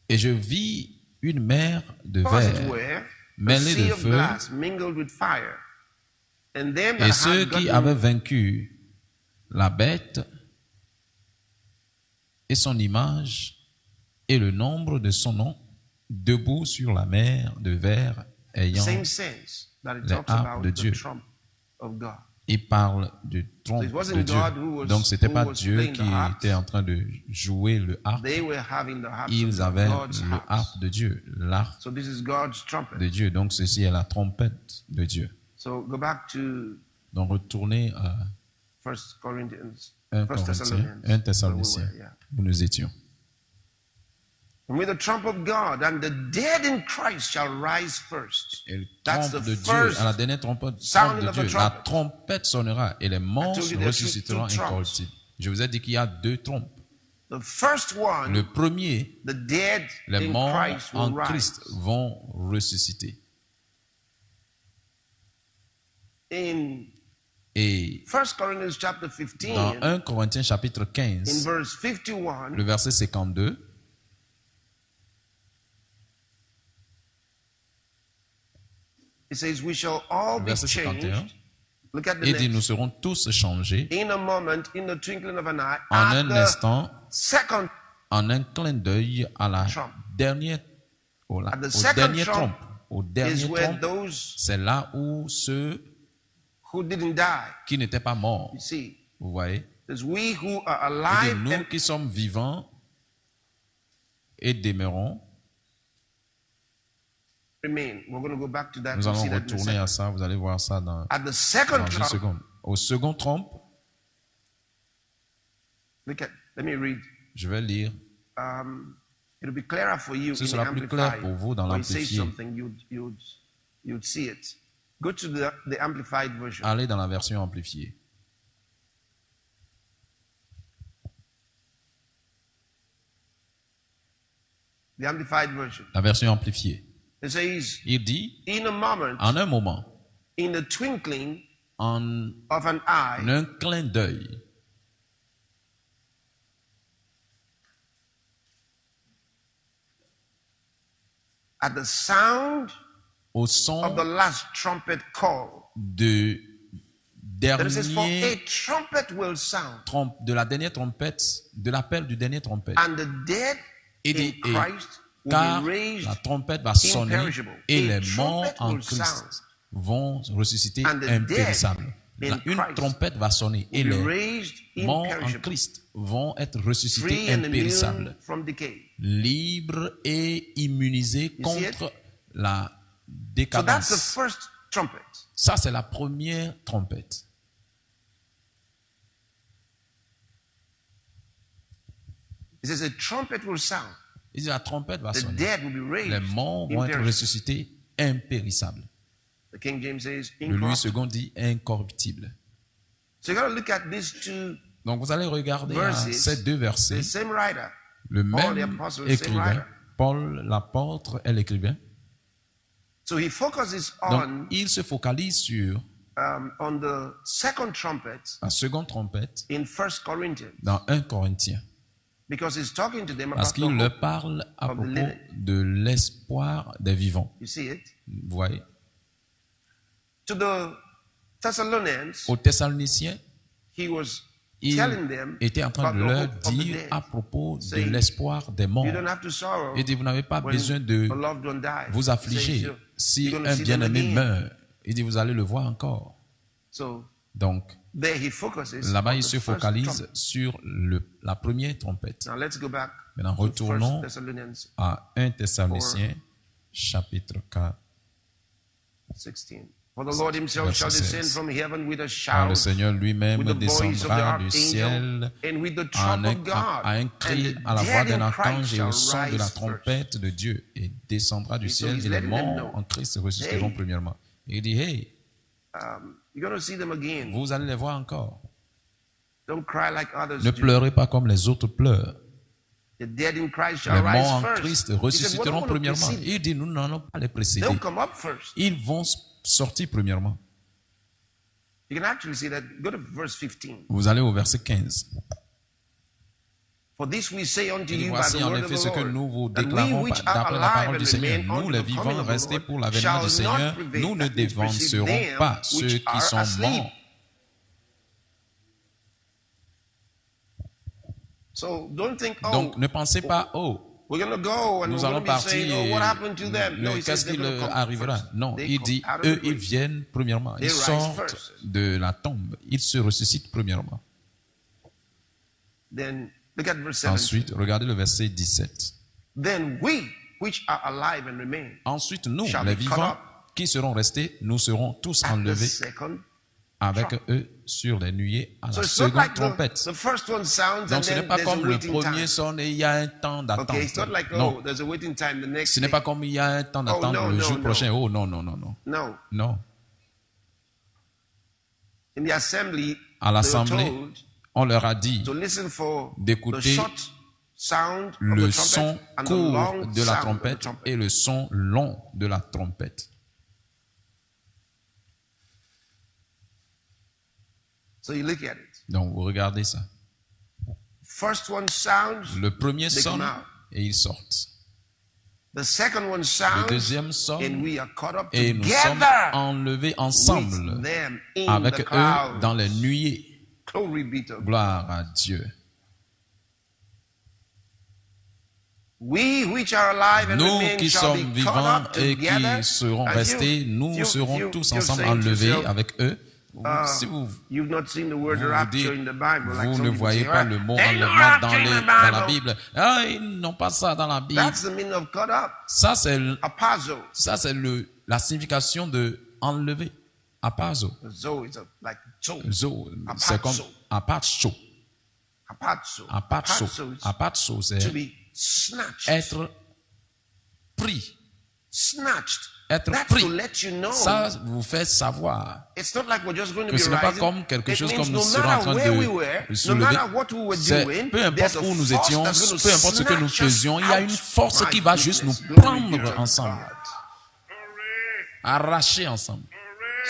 Et je vis une mer de Causes verre were a mêlée de sea of feu, glass mingled with fire. And them et that ceux had qui gotten avaient vaincu la bête et son image et le nombre de son nom, debout sur la mer de verre, the ayant same sense that it les talks harpes about de the Dieu. trump of God. Il parle du So trompe it wasn't de Dieu. God who was- Donc, c'était who pas was Dieu playing qui the harps. était en train de jouer le harpe. They were having the harps of Ils avaient God's le harps. harpe de Dieu, l'arc So this is God's trumpet. de Dieu. Donc, ceci est la trompette de Dieu. So go back to Donc, retournez à 1 Corinthians, 1 1 Corinthiens, Thessalonians. 1 Thessaloniciens, where we were, yeah. où nous étions. And with the trump of God, and the dead in Christ shall rise first. Et le That's trompe the de Dieu, first à la dernière trompette sounding de of Dieu, the la trumpet. trompette sonnera et les morts told you there are ressusciteront two trumps. incorruptibles. Je vous ai dit qu'il y a deux trompes. The first one, Le premier, the dead les in morts Christ will en rise. Christ vont ressusciter. In Et 1 Corinthians chapter dans 15, 1 Corinthiens chapitre in 15, verse 51, le verset 52, it says, we shall all be verset 51, changed. Look at the il dit, nous next. serons tous changés In a moment, in the twinkling of an eye, en at un the instant, second, en un clin d'œil à la Trump. dernière, At the au second dernier trump trompe. Au is dernier where trompe, those c'est là où ceux who didn't die, qui n'étaient pas morts, you see, vous voyez, there's we who are il dit, alive nous and qui sommes vivants et demeurons, remain. We're going to go back to that. nous We'll allons see that in a retourner second. à ça, vous allez voir ça dans At the second une trump, seconde. Au second trompe, let me read. je vais lire, It'll be clearer for you ce in the sera plus clair Amplified. pour vous dans When you say l'amplifié. something, you'd see it. Go to the Amplified version. Allez dans la version amplifiée. The Amplified version. La version amplifiée. It says, Il dit, in a moment, en un moment, in the twinkling en of an eye, un clin d'œil, at the sound au of son the last trumpet call. de Then it says, for a dernier trumpet will sound, de la dernière trompette, de l'appel du dernier trompette. and the dead Il in dit, et Christ will car be raised la trompette va sonner imperishable. et A les morts trumpet en will Christ sound, vont ressusciter and the impérissables. dead in Une Christ trompette va sonner et will be les raised morts en imperishable, Christ vont être ressuscités free and impérissables, immune from decay. libres et immunisés You see contre la So that's the décadence. first trumpet. Ça, c'est la première trompette. It says a trumpet will sound. Il dit la trompette va The sonner. dead will be Les raised morts vont être imperishable. ressuscités impérissables. The King James says Le Louis incorruptible. II dit incorruptible. So you got to look at these two, Donc vous allez regarder à Verses. ces deux versets. the same writer. Le Paul the même apostle, the same écrivain, writer. Paul l'apôtre est l'écrivain. So he focuses Donc on il se focalise sur the second trumpet la seconde trompette in 1 Corinthians dans 1 Corinthiens. because he's talking to them Parce about the qu'il hope. leur parle à of the propos living. de l'espoir des vivants. You see it? Vous voyez? To the Thessalonians, Aux Thessaloniciens, he was il telling them était en train about de the leur hope of the dire dead. à propos de Saying, l'espoir des morts. You don't have to sorrow Il dit, vous n'avez pas when besoin de a loved one dies. vous He says, affliger si you're gonna un see them bien-aimé again. meurt. Il dit, vous allez le voir encore. So Donc, there he focuses là-bas, on il the se first focalise trumpet. sur la première trompette. Now let's go back Maintenant, to retournons 1 Thessalonians à 1 Thessaloniciens, chapitre 4. 16. For the Lord himself shall Verset descend 16. from heaven with a Car le shout, Seigneur lui-même with the voice of the descendra du archangel, ciel and with the en trump un, of God, à un cri, and the à la voix dead d'un in Christ archange et au shall son de la rise trompette de Dieu, et descendra du So ciel, he's et les letting them morts know, en Christ ressusciteront hey, premièrement. Et il dit, hey, you're going to see them again. vous allez les voir encore. Don't cry like others Ne do. pleurez pas comme les autres pleurent. The dead in Christ Les shall morts rise en first. Christ He said, we're ressusciteront not going to premièrement. precede. Il dit, nous n'allons pas les précéder. They'll come up first. Ils vont sortir premièrement. You can actually see that. Go to verse 15. Vous allez au verset 15. For this we say unto Il dit, you by voici the en word of effet the ce que Lord, nous vous that we déclarons which are d'après la alive parole and du Seigneur. remain Nous, unto les the coming vivants, of the restés Lord, pour l'avènement shall du not Seigneur, prevail. nous ne That means precede devancerons them pas ceux which qui are sont asleep. morts. So don't think, oh, Donc, ne pensez pas, oh, we're going to go and nous we're allons going to be saying, partir oh, what et happened to them? No, he says qu'est-ce they're qui going to leur come arrivera? first. Non, They il come dit, out of eux, the ils grave. viennent premièrement. They Ils rise sortent first. de la tombe. Ils se ressuscitent premièrement. Then look at verse 17. Ensuite, regardez le verset 17. Then we which are alive and remain Ensuite, nous, shall les be caught vivants, up qui seront restés, nous serons tous at the enlevés second. avec eux sur les nuées à So la it's not seconde like trompette. the first one sounds and Donc, ce n'est then pas there's a comme le waiting premier time. sonne et il y a un temps d'attente. Okay, it's not like, Non, oh, there's a waiting time the next ce n'est day. pas comme il y a un temps d'attente no, le no, jour no. prochain. Oh non, non, non, non. No. Non. In the assembly, À they were l'assemblée, told on leur a dit to listen for the d'écouter short sound of le the son trumpet and the court long de la sound of the trompette trumpet. et le son long de la trompette. So you look at it. Donc, vous regardez ça. First one sounds, Le premier they sonne come out. et ils sortent. The second one Le sounds, deuxième and sonne we are caught up et nous sommes together enlevés with ensemble them in avec the eux clouds. dans les nuées. Glory be to God. Gloire à Dieu. We which are alive and Nous remain qui shall sommes be caught vivants up et together. qui serons And restés, nous serons tous ensemble enlevés avec eux. Si vous You've not seen the word vous rapture dites, in the Bible. Like vous some ne people voyez say, pas "Ah, le mot ain't no enlèvement rapture in the dans la Bible." Bible. Ah, ils n'ont pas ça dans la Bible. That's the meaning of caught up. Ça, c'est Apazo. la signification de enlever. Apazo. Zo is like zo. Zo, c'est comme apazo. Apazo. Apazo. is Apazo, to c'est be snatched. être pris. Snatched. Être That's pris. to let you know. Ça vous fait savoir It's not like we're just going to que be ce n'est pas rising. comme quelque It chose means comme nous no serons en matter train where we de were, no soulever. matter what we were C'est doing, peu there's importe a où nous force étions, that's going to peu importe ce que nous snatch us faisions, il y a une out. force My qui va juste nous goodness, glory be prendre to ensemble, God. arracher ensemble,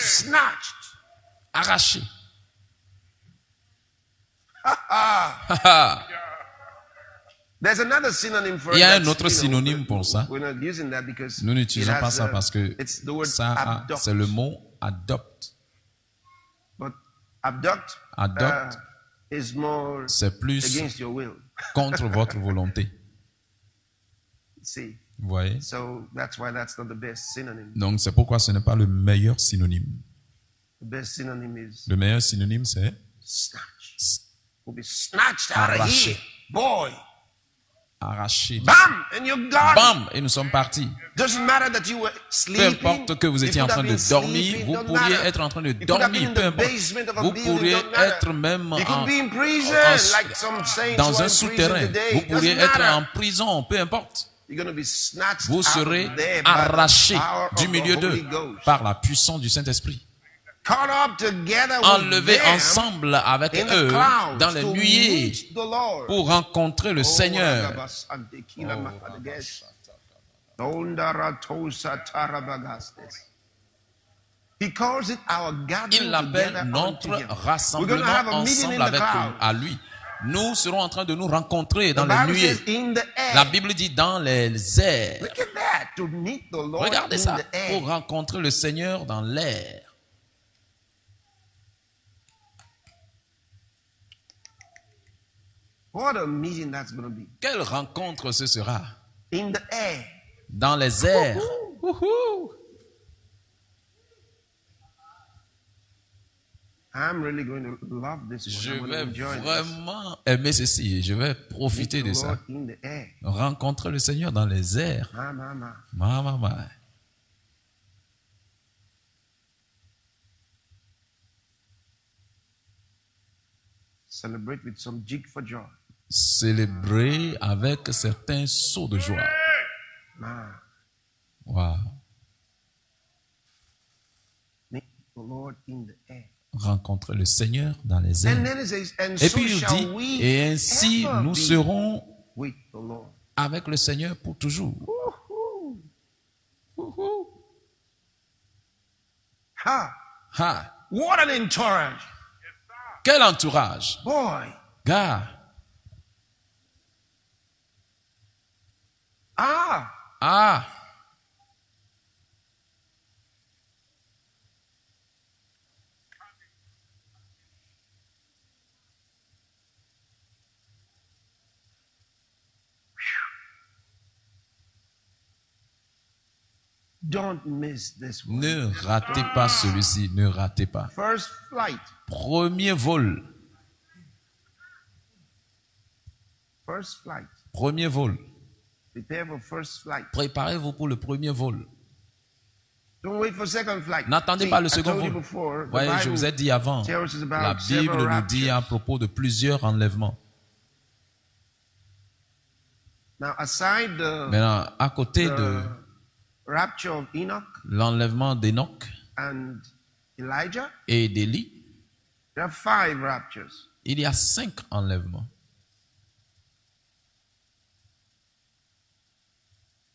Snatched. arracher. There's another synonym for Il y a that, un autre synonyme pour ça. We're not using that because Nous n'utilisons it pas has, ça parce que it's the word ça, abduct. c'est le mot adopte. But abduct, Adopt, is more c'est plus against your will. contre votre volonté. See, Vous voyez? so that's why that's not the best synonym. Donc c'est pourquoi ce n'est pas le meilleur synonyme. The best synonym is Le meilleur synonyme, c'est snatch. We'll be snatched out of Arraché. here, boy. arracher. Bam, and you're gone. Bam! Et nous sommes partis. Doesn't matter that you were Peu sleeping. importe que vous étiez You en could train have de been dormir, sleeping, vous don't pourriez matter. être en train de You could have been dormir, in peu the importe. basement of a Vous building, pourriez don't matter. être même You could be in prison, like some saints who dans are un in prison souterrain. today. Vous It pourriez doesn't être matter. en prison, peu importe. You're going to be snatched Vous out serez of there by the arrachés power du of the milieu d'eux Holy Ghost. par la puissance du Saint-Esprit. Caught up together with Enlevés them ensemble avec in the eux clouds dans les to nuées meet the Lord. pour rencontrer le Seigneur. He calls it our gathering Il l'appelle together notre unto him. We're going to rassemblement have a meeting ensemble in the avec cloud. à lui. Nous serons en train de nous rencontrer dans The les Bible nuées. says in the air. La Bible dit dans les airs. Look at that. To meet the Lord Regardez in ça, the air. pour rencontrer le Seigneur dans l'air. What a meeting that's going to be. Quelle rencontre ce sera? In the air. Dans les airs. Wouhou. I'm really going to love this one. Je I'm going to vais enjoy this. vraiment aimer ceci. Je vais profiter de The ça. Lord in the air. Rencontrer le Seigneur dans les airs. Ma. Ma. Celebrate with some jig for joy. Célébrer avec certains sauts de joie. Ma. Wow. Meet the Lord in the air. Rencontrer le Seigneur dans les And airs. then it says, and Et so puis il shall dit, we et ainsi ever nous be serons with the Lord. avec le Seigneur pour toujours. Woo-hoo. Wouhou. Ha. Ah, What an entourage. quel entourage. Boy. Gars, Ah, Ah, don't miss this one. ne ratez pas celui-ci, ne ratez pas. First flight. Premier vol, First flight. premier vol. Prepare for first flight. Préparez-vous pour le premier vol. Don't wait for second flight. N'attendez See, pas le I second told you vol. before, the Voyez, je Bible vous ai dit avant, tells us about la several Bible nous dit à raptures. propos de plusieurs enlèvements. Now, aside the Maintenant, à côté de rapture of Enoch l'enlèvement d'Enoch and Elijah, et d'Élie, there are 5 raptures. il y a 5 enlèvements.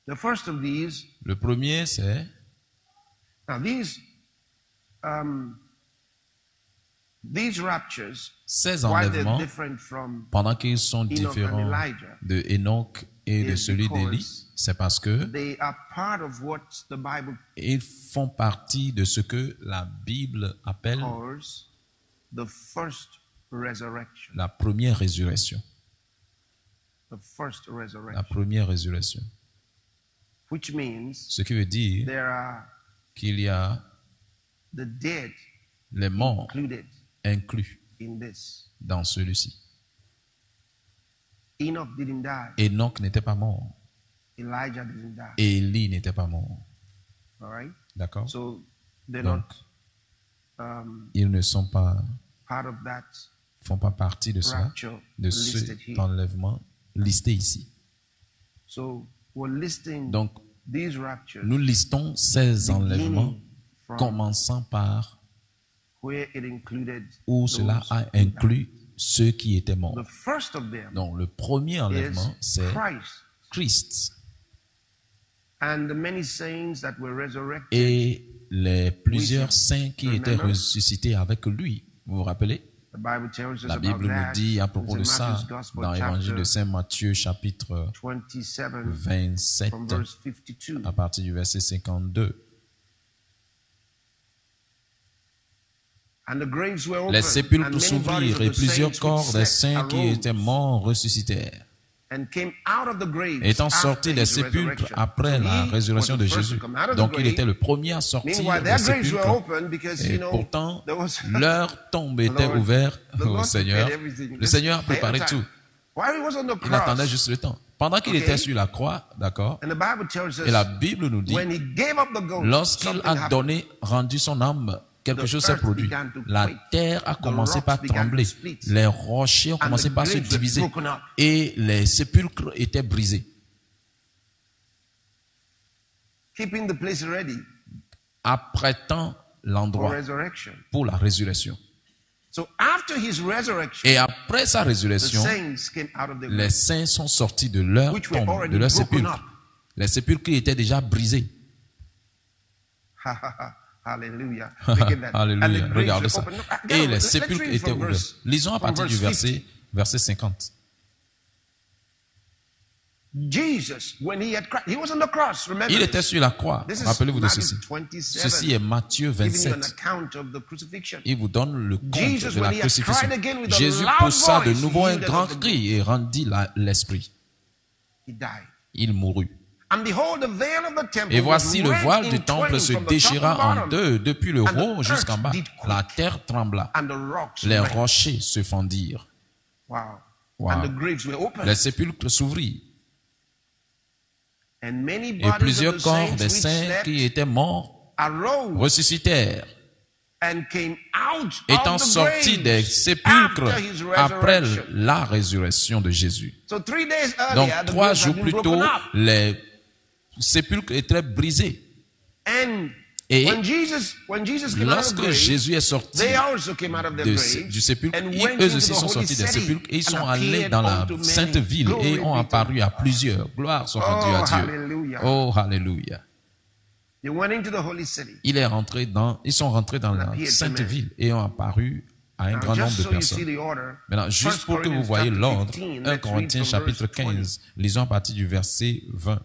The first of these, Le premier, c'est now these raptures, ces why they're enlèvements, different from pendant qu'ils sont Enoch différents and Elijah, de Enoch et de is celui d'Élie, because c'est parce que they are part of what the Bible ils font partie de ce que la Bible appelle calls the first resurrection. la première résurrection. The first La resurrection. première résurrection. Which means Ce qui veut dire there are qu'il y a the dead les morts included inclus in this. dans celui-ci. Enoch didn't die. Enoch n'était pas mort. Elijah didn't die. Élie n'était pas mort. All right? D'accord? So they're Donc, not ils ne sont pas, part of that font pas partie de cela, rapture de listed cet here. enlèvement listé ici. So we're listing Donc, these raptures nous listons ces enlèvements, beginning from commençant par where it included où cela those a who died. inclus ceux qui étaient morts. The first of them Donc, le premier enlèvement, is c'est Christ Christ. and the many saints that were resurrected. Et les plusieurs saints qui étaient Remember? ressuscités avec lui. Vous vous rappelez? The Bible tells us La about Bible nous that. dit à propos de It's in ça Matthew's Gospel, dans l'évangile de chapter Saint Matthieu, chapitre 27, 27, from verse 52. à partir du verset 52. And the graves were Les opened, and sépulcres many bodies s'ouvrirent of et the plusieurs saints corps which des slept saints qui arose étaient morts ressuscitèrent. and came out of the graves Étant after sortis des his sépulcres resurrection. après So la he résurrection was de the first Jésus. to come out of the Donc il grave. était le premier à sortir Meanwhile, des their graves were sépulcres. open because, Et you know, pourtant, there was leur tombe était Lord- ouverte the au Lord Seigneur. prepared everything. Le Seigneur a Ahead of préparé time. tout. While he was on the Il attendait cross, juste le temps. Pendant qu'il Okay. était sur la croix, d'accord, and the Bible tells us et la Bible nous dit, when he gave up the ghost, lorsqu'il something a happened. donné, rendu son âme, quelque The chose s'est earth produit. began to La quake. terre a The commencé rocks par began to trembler. split. Les rochers ont And commencé the par se graves were diviser. broken up. Et les sépulcres étaient brisés. Keeping the place ready Apprêtant for l'endroit resurrection. pour la résurrection. So after his resurrection, Et après sa the résurrection, saints came out of the les grave. saints sont sortis de leur Which were tombe, already de leur broken sépulcre. up. Les sépulcres étaient déjà brisés. Hallelujah. Look at that. And the Alléluia. graves Regardez were ça. opened. Look, Et les let's sépulcres read étaient from ouverts. verse- Lisons à from partir du verse 50. verset 50. Jesus, when he had cried, he was on the cross, remember Il this. était sur la croix. This is Rappelez-vous de Matthew ceci. 27, Ceci est Matthieu giving you an 27. account of the crucifixion. Il vous donne le compte Jesus, de la when he had crucifixion. cried again with a Jésus loud poussa de voice, nouveau he un yielded grand up the cri et rendit l'esprit. He died. Il mourut. And behold, the veil of the temple Et was voici le rent voile in du temple twain se from the top déchira to the en bottom, deux, depuis le And the haut jusqu'en earth bas. did quake. La terre trembla. and the rocks Les rent. rochers se fendirent. Wow. Wow. And the graves were opened. Les sépulcres s'ouvrirent. And many Et bodies of plusieurs the corps saints des which saints slept qui étaient morts arose ressuscitèrent, and came out étant of the sortis graves des sépulcres after his après resurrection. la résurrection de Jésus. So 3 days Donc earlier, the 3 graves had jours been plus broken tôt, up. les sépulcres étaient brisés. And Et when Jesus came out of the lorsque grave, Jésus est sorti they also came out of their graves du sépulcre, and eux went into aussi the sont holy sortis des city sépulcres et ils and sont allés appeared dans la unto many. sainte ville et Glory ont be to apparu à plusieurs. Gloire soit rendue à Dieu. hallelujah. Oh, hallelujah. They went into the holy city. Ils sont rentrés dans la appeared to sainte many. ville et ont apparu à un Now, grand nombre just de so you see personnes. the order, Maintenant, juste 1 pour que vous Corinthians voyez chapter l'ordre, 15, 1 let's read Corinthiens from chapitre verse 20. 15, lisons à partir du verset 20.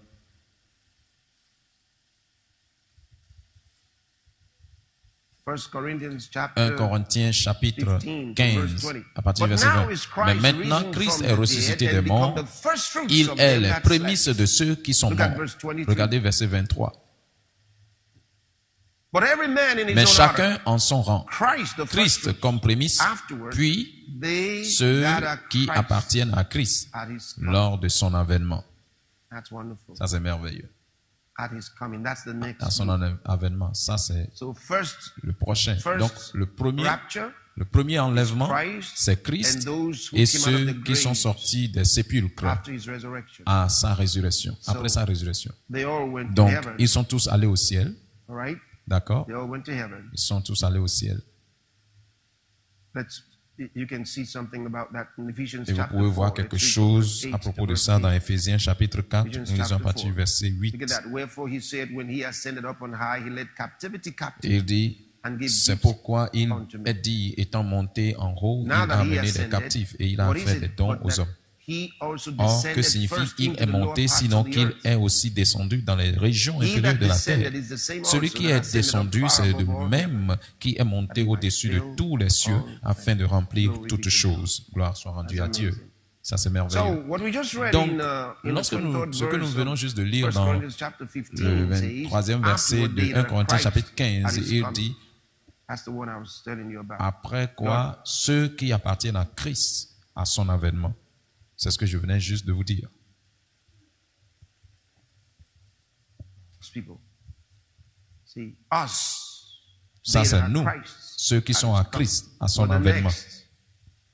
1 Corinthians 1 chapter Corinthiens chapitre 15, 15, verse 20. à partir du But verset now 20. is Mais Christ maintenant, risen Christ from est the ressuscité dead des and become morts. the first fruits Il of est them les that prémices slept. de ceux qui sont Look at morts. verse 23. Regardez verset 23. But every man in his Mais own order. chacun en son rang. Christ, the first Christ fruits. comme prémisse, Afterwards, puis they ceux that are qui Christ appartiennent à Christ at his coming. lors de son avènement. That's wonderful. Ça, c'est merveilleux. At his coming. That's the next. À son avènement. Ça, c'est So first le prochain. First Donc, le premier enlèvement, Christ c'est Christ and those who et came out of ceux the qui sont graves sortis des sépulcres after his resurrection. à sa résurrection, après So, sa résurrection. They all went to Donc, heaven. ils sont tous allés au ciel. All right? D'accord? They all went to heaven. Ils sont tous allés au ciel. You can see something about that in Ephesians Et vous chapter pouvez voir 4. quelque Let's read chose verse à 8 propos to de verse ça dans 8. Éphésiens chapitre 4. Ephesians Nous lisons à chapter partir du 4. verset Look 8. at that. Wherefore he said, when he ascended up on high, he led captivity Et captive. il dit, And gave c'est gifts pourquoi il unto men. est dit, étant monté en haut, il Now a that he amené des ascended, captifs et il a what is fait it des dons but aux that hommes. he also Or, que descended signifie first il into est the lower monté, parts sinon of the qu'il earth? est aussi descendu dans les régions He inférieures that de la descended terre. is the same Celui also qui that est ascended up descendu, far c'est above le all même qui est monté au-dessus de tous les cieux afin de remplir toutes choses. Gloire soit rendue à Dieu. Ça, c'est So, merveilleux. what we just read Donc, in the lorsque 23rd ce que nous verse venons of juste de lire 1 dans Corinthians chapter 15 le says, 23e verset afterward de they 1 that are Corinthiens Christ chapitre at 15, his il coming. dit, That's the one I was telling you about. après quoi, ceux qui appartiennent à Christ, à son avènement. C'est ce que je venais juste de vous dire. Those people. See, us. Ça, they that c'est are nous, Christ ceux qui at sont his à coming. Christ, à son For the avènement. next.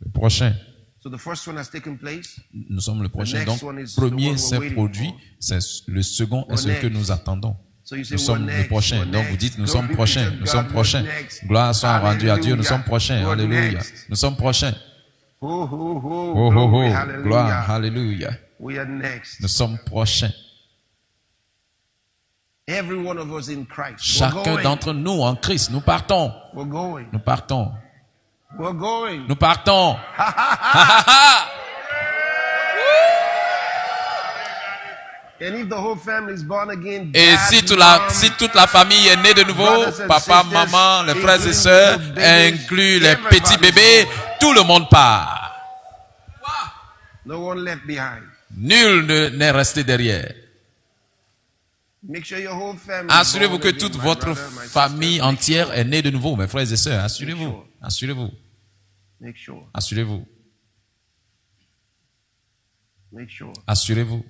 Le prochain, So the first one has taken place. nous sommes le prochain. next Donc, one is the premier one we're s'est waiting produit, for. c'est le second est We're celui que next. nous attendons. So you say, Nous sommes we're le next, prochain. we're Donc vous next. dites, nous Glory sommes be to prochains, God, nous sommes we're prochains. next. Gloire soit rendue à Dieu, nous sommes Hallelujah. prochains. We're Alléluia. next. Nous sommes prochains. Oh, oh, oh, Oh, oh, glory, oh. hallelujah. Gloire, alléluia. We are next. Nous sommes prochains. Every one of us in Christ. Chacun d'entre nous en Christ, nous partons. We're going. Nous partons. We're going. Nous partons. And if the whole family is born again, Et dad, si toute la famille est née de nouveau, brothers and papa, sisters, maman, les frères et including sœurs, the babies, inclus les everybody's petits bébés, tout le monde part. no one left behind. Nul n'est resté derrière. Make sure your whole family. Assurez-vous is que born toute again, my votre brother, my famille sister. entière est née de nouveau, mes frères et sœurs. Assurez-vous. Assurez-vous. Make sure. Assurez-vous. Make sure. Assurez-vous.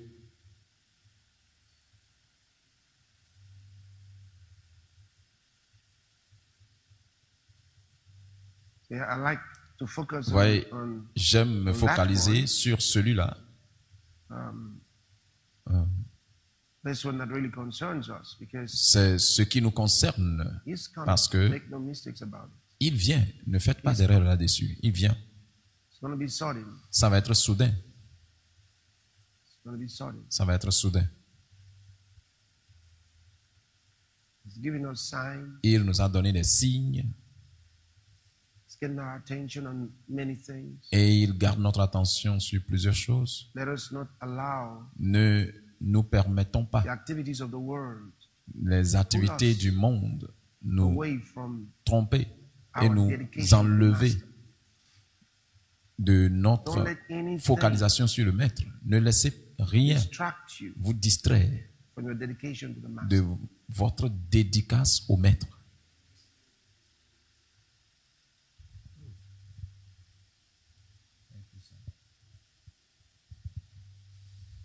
Yeah, I like to focus Vous voyez, on j'aime me on that focaliser one. sur celui-là. This one that really concerns us because C'est ce qui nous concerne. he's coming. Parce que Make no mistakes about it. il vient. Ne faites pas d'erreur là-dessus. Il vient. It's going to be sudden. Ça va être soudain. It's going to be sudden. Ça va être soudain. He's giving us signs. Il nous a donné des signes He's getting our attention on many things. et il garde notre attention sur plusieurs choses. Let us not allow Ne nous permettons pas the activities of the world les activités du monde nous away from tromper et our nous dedication to the enlever Master. de Don't notre let anything focalisation sur le Maître. Ne laissez rien distract you vous distraire from your dedication to the Master. de votre dédicace au Maître.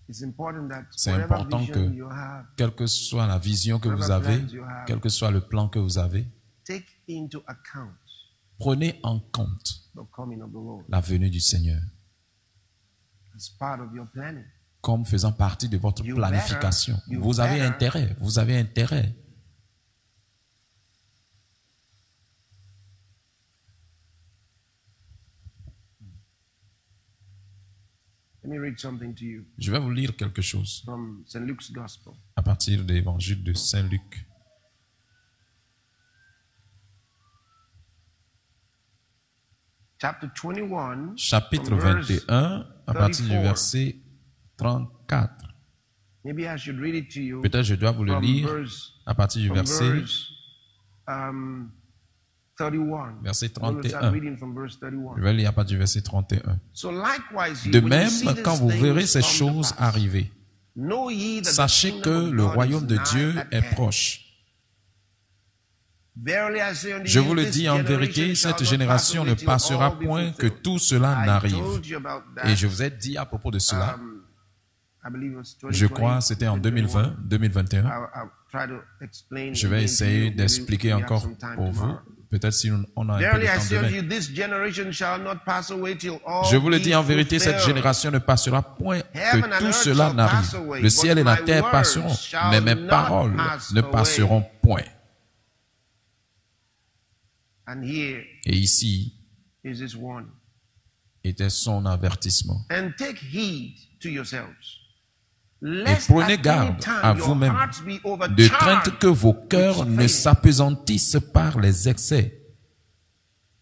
It's important that C'est whatever important vision que, you have, quelle que soit la vision que vous whatever avez, plans you have, quel que soit le plan que vous avez, take into account prenez en compte the coming of the Lord la venue du Seigneur as part of your planning. comme faisant partie de votre You planification. better- you Vous avez better- intérêt, vous avez intérêt. Let me read something to you Je vais vous lire quelque chose from St. Luke's Gospel. à partir de l'évangile de Saint Luc. Chapter 21, Chapitre from verse 21, à partir du 34. verset 34. Maybe I should read it to you Peut-être je dois vous le from lire verse, à partir du from verset verse 31. verset I'm going to start 31. reading from verse 31. Je vais lire à partir du verset 31. So likewise, De when you même, see these quand vous verrez things ces come to choses pass, arriver, know ye that the sachez kingdom que of le God royaume is de nigh Dieu at est hand. proche. Verily I say unto Je you, vous le this dis en vérité, generation cette shall not génération pass ne away till passera all be point que fulfilled. tout cela I n'arrive. told you about that. Et je vous ai dit à propos de cela, I believe it was je 2020, crois c'était en 2020, 2021. I'll try to explain Je vais again to essayer you. d'expliquer Maybe we have encore some time pour vous. tomorrow. Peut-être si on a un peu Verily de I temps say unto demain. you, this generation shall not pass away till all Je vous le be dis en vérité, cette fulfilled. génération ne passera point Heaven que and tout earth cela shall pass n'arrive. away, Le ciel but et la my terre words passeront, shall mais mes not paroles pass ne away. passeront point. And here Et ici is his warning. était son avertissement. And take heed to yourselves, Et lest prenez at any garde time à your vous-même, hearts be de crainte overcharged que vos cœurs ne s'apesantissent par les excès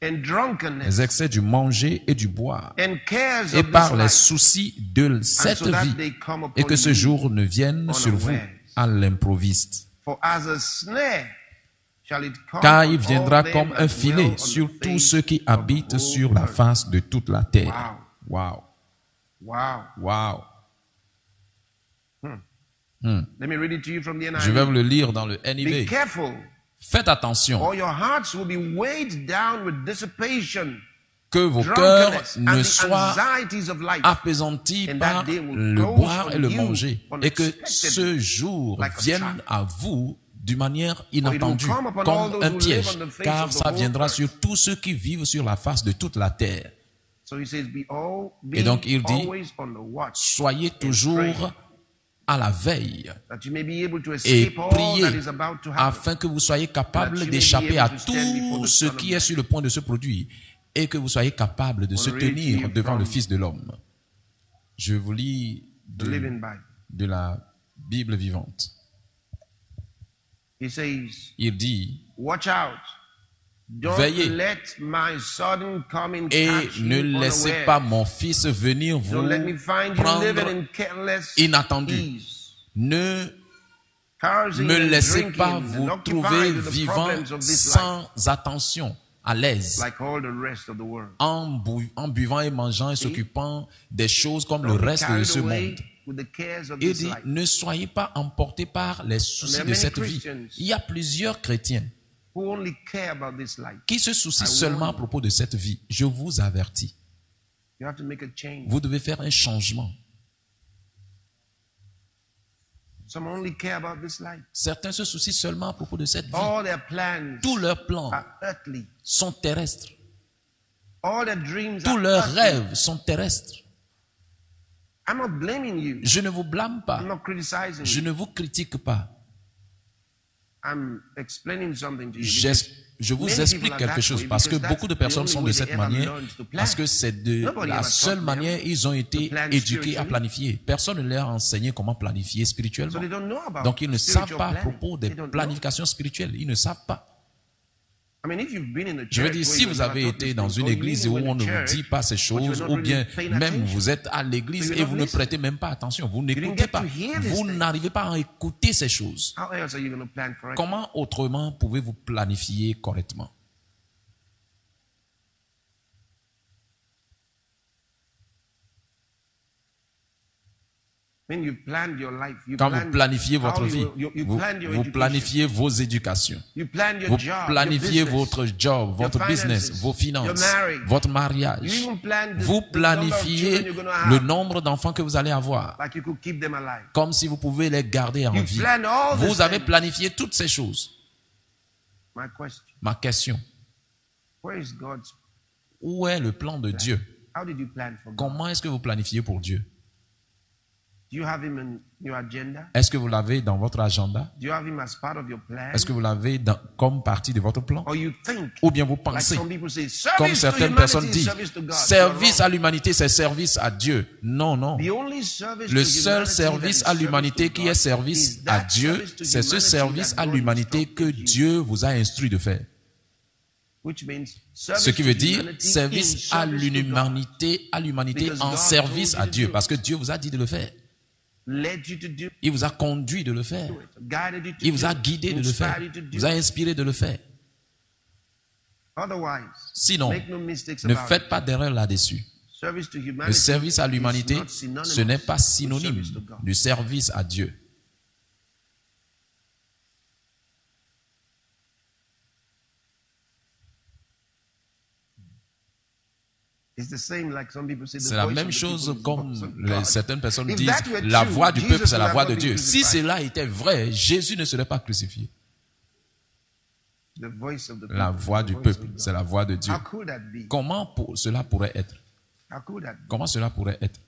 and drunkenness les excès du manger et du boire, and cares et of par this les life, soucis de and cette so that vie, they come et upon que ce you. jour ne vienne sur vous à l'improviste. For as a snare shall it come Car on il viendra all them comme that un dwell filet on the sur tous face ceux qui of the habitent whole sur la earth. face de toute la terre. Wow, Wow. wow. Let me read it to you from the Je vais vous NIV. le lire dans le Be NIV. careful, Faites attention or your hearts will be weighed down with dissipation, que vos cœurs drunkenness, ne and the soient anxieties of life. appesantis And par that day will le close boire et on le you manger, et que unexpectedly, ce jour like a vienne trap. à vous d'une manière For it will inattendue, come upon all comme those un who piège, live on the face car of the ça whole viendra earth. sur tous ceux qui vivent sur la face de toute la terre. So he says, be Et donc il dit, always on the watch, soyez toujours à la veille that you may be able to et escape all priez that is about to happen. afin que vous soyez capable That you may be d'échapper à able to stand before tout the ce Son of qui est Man. sur le point de se produire et que vous soyez capable de se read to tenir you devant le from Fils de l'homme. Je vous lis The Living Bible. de la Bible vivante. He says, Il dit, watch out. Don't Veillez. let my sudden coming et catch ne you laissez unaware. pas mon Fils venir vous Don't let me find you living prendre in careless inattendu. ease. Ne Carousing me and laissez drinking pas and vous occupied trouver with the vivant problems of this life, sans attention, à l'aise, like all the rest of the world. en buvant et mangeant et s'occupant des choses comme le Don't be reste de carried ce away monde. with the cares of Il this dit, life. ne soyez pas emportés par les soucis There are de many cette vie. Christians Il y a plusieurs chrétiens who only care about this life. qui se soucient I seulement warn à propos de cette vie. Je vous avertis, You have to make a change. vous devez faire un changement. Some only care about this life. Certains se soucient seulement à propos de cette vie. All their plans Tous leurs plans are earthly. sont terrestres. All their dreams Tous are leurs earthly. rêves sont terrestres. I'm not blaming you. Je ne vous blâme pas. I'm not criticizing Je you. ne vous critique pas. I'm explaining something to you. Je vous Many explique people are quelque that chose way parce que because beaucoup de that's the personnes only sont way de they cette ever manière learned to plan. parce que c'est de Nobody la ever seule taught them manière ils ont été to plan éduqués à spiritually. planifier. Personne ne leur a enseigné comment planifier So spirituellement. they don't know about Donc ils ne savent spiritual pas à planning. propos They des don't know. planifications spirituelles. Ils ne savent pas. I mean, if you've been in a Je veux church dire, where si you vous never avez taught été these dans things, une or you église even où went on to ne vous church, dit pas ces but you're choses, not ou really bien paying même attention. vous êtes à l'église So et you're vous not ne listening. prêtez même pas attention, vous didn't n'écoutez get to pas, hear these vous things. n'arrivez pas à écouter ces choses. How else are you going to plan correctly? Comment autrement pouvez-vous planifier correctement? When you planned your life, you Quand vous planned planifiez how votre you vie, will- you vous, planned your vous education. planifiez vos éducations, You planned your vous job, planifiez your business. votre job, votre finances, business, vos your finances, marriage. votre You mariage. even planned the Vous number of planifiez children you're gonna have, le nombre d'enfants que vous allez avoir, like you could keep them alive. comme si vous pouvez les garder en You vie. planned all Vous these avez things. planifié toutes ces choses. My question, Ma question, where is God's? où est le plan de Dieu? How did you plan for God? Comment est-ce que vous planifiez pour Dieu? Do you have him in your agenda? Est-ce que vous l'avez dans votre agenda? Do you have him as part of your plan? Est-ce que vous l'avez comme partie de votre plan? Or you think, Ou bien vous like pensez, some people say, comme service to certaines humanity personnes is disent, service to God. service You're à l'humanité, c'est service à Dieu. Non, non. wrong. The only service Le to seul humanity service that à is l'humanité service to qui est God service is à that Dieu, service to c'est ce humanity service that à God l'humanité que instructed you. Dieu vous a instruit de faire. Which means Ce service qui to veut dire humanity service in à service to God. l'humanité Because en God service told à you to Dieu, do parce it. que Dieu vous a dit de le faire. Led you to do Il vous a conduit de le faire. it, guided you to Il vous do a it, guidé de le faire. inspired you to do Vous a it. inspiré de le faire. Otherwise, Sinon, make no mistakes ne about it. faites pas d'erreur là-dessus. Service to Le humanity service à is l'humanité, not synonymous ce n'est pas with synonyme service to God. du service à Dieu. It's the same like some people say the C'est la voice même of the chose people is the comme voice of God. certaines personnes If disent that were la true, voix du Jesus peuple, c'est la would voix have de not Dieu. been Si crucified. cela était vrai, Jésus ne serait pas crucifié. The voice of the La people voix is the du voice peuple, of God. c'est la voix de Dieu. How could that be? Comment cela pourrait être? How could that be? Comment cela pourrait être?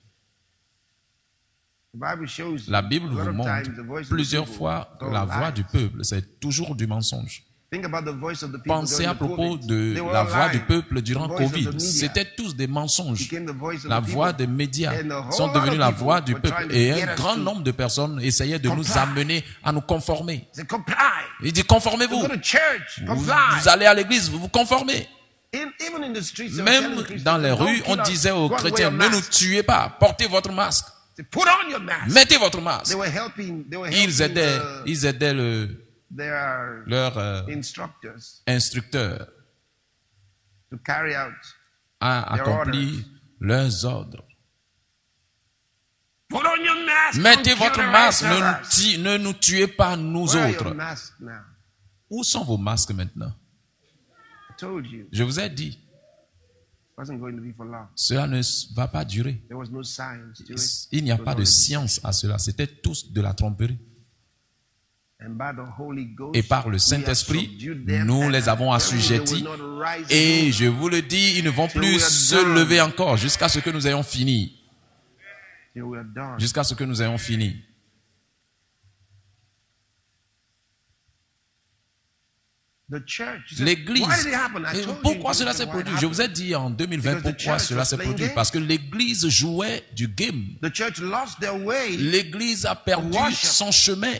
The Bible shows La Bible a lot vous of montre times the voice of the plusieurs people fois que is la all voix lies. du peuple, c'est toujours du mensonge. Think about the voice of the people Pensez à during the propos COVID. de They were la all voix du lying. peuple durant The voice of the Covid. media C'était tous des mensonges. became the voice of La the voix people. des médias And a whole sont lot devenues of la people voix du were peuple. trying to Et get un us grand to nombre de personnes essayaient de nous comply. amener à nous conformer. Say, comply. Il dit You conformez-vous. go to church. Vous, Comply. vous allez à l'église, vous vous conformez. Even in the streets, they were Même telling Christians, dans les don't rues, on kill us. disait aux Go and wear chrétiens, your ne nous mask. tuez pas, portez votre masque. Say, put on your mask. Mettez votre masque. They were helping Ils aidaient their leur instructors instructeur to carry out. à Their accomplir orders. leurs ordres. Put on your mask. Mettez Don't kill votre the masque, rest of us. ne nous tuez pas nous Where are your autres. masks now? Où sont vos masques maintenant? I told you, Je vous ai dit, it wasn't going to be for long. cela ne va pas durer. There was no science to it. Il n'y a It was pas de only- science à cela. C'était tous de la tromperie. And by the Holy Ghost, Et par le we have Saint-Esprit, subdued them, nous and les avons I tell you, they assujettis. will not rise Et again. je vous le dis, ils ne vont Till plus we are se done. lever encore jusqu'à ce que nous ayons fini. Till we are done. Jusqu'à ce que nous ayons fini. The church. You said, L'église. Why did it happen? I Et told you pourquoi in cela 2020 s'est why it produit? Je vous ai happened. dit en 2020 Because the pourquoi church cela was s'est playing produit. games. Parce que l'église jouait du game. The church lost their way. L'église a perdu Worship. son chemin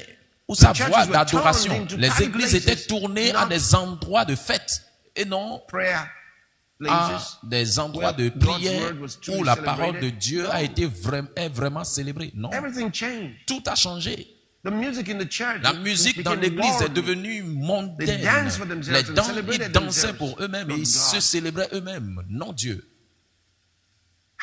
ou sa churches voie were d'adoration. turned into Les party églises places, étaient tournées à not des endroits de fête et non prayer à places. des endroits de where God's prière word was truly où la parole de celebrated. Dieu a été est vraiment célébrée. Non, Everything changed. tout a changé. The music in the church. La musique dans became l'église est worldly. devenue mondaine. They danced for themselves Les and dans, celebrated ils dansaient themselves, pour eux-mêmes et not ils se God. célébraient eux-mêmes, non Dieu.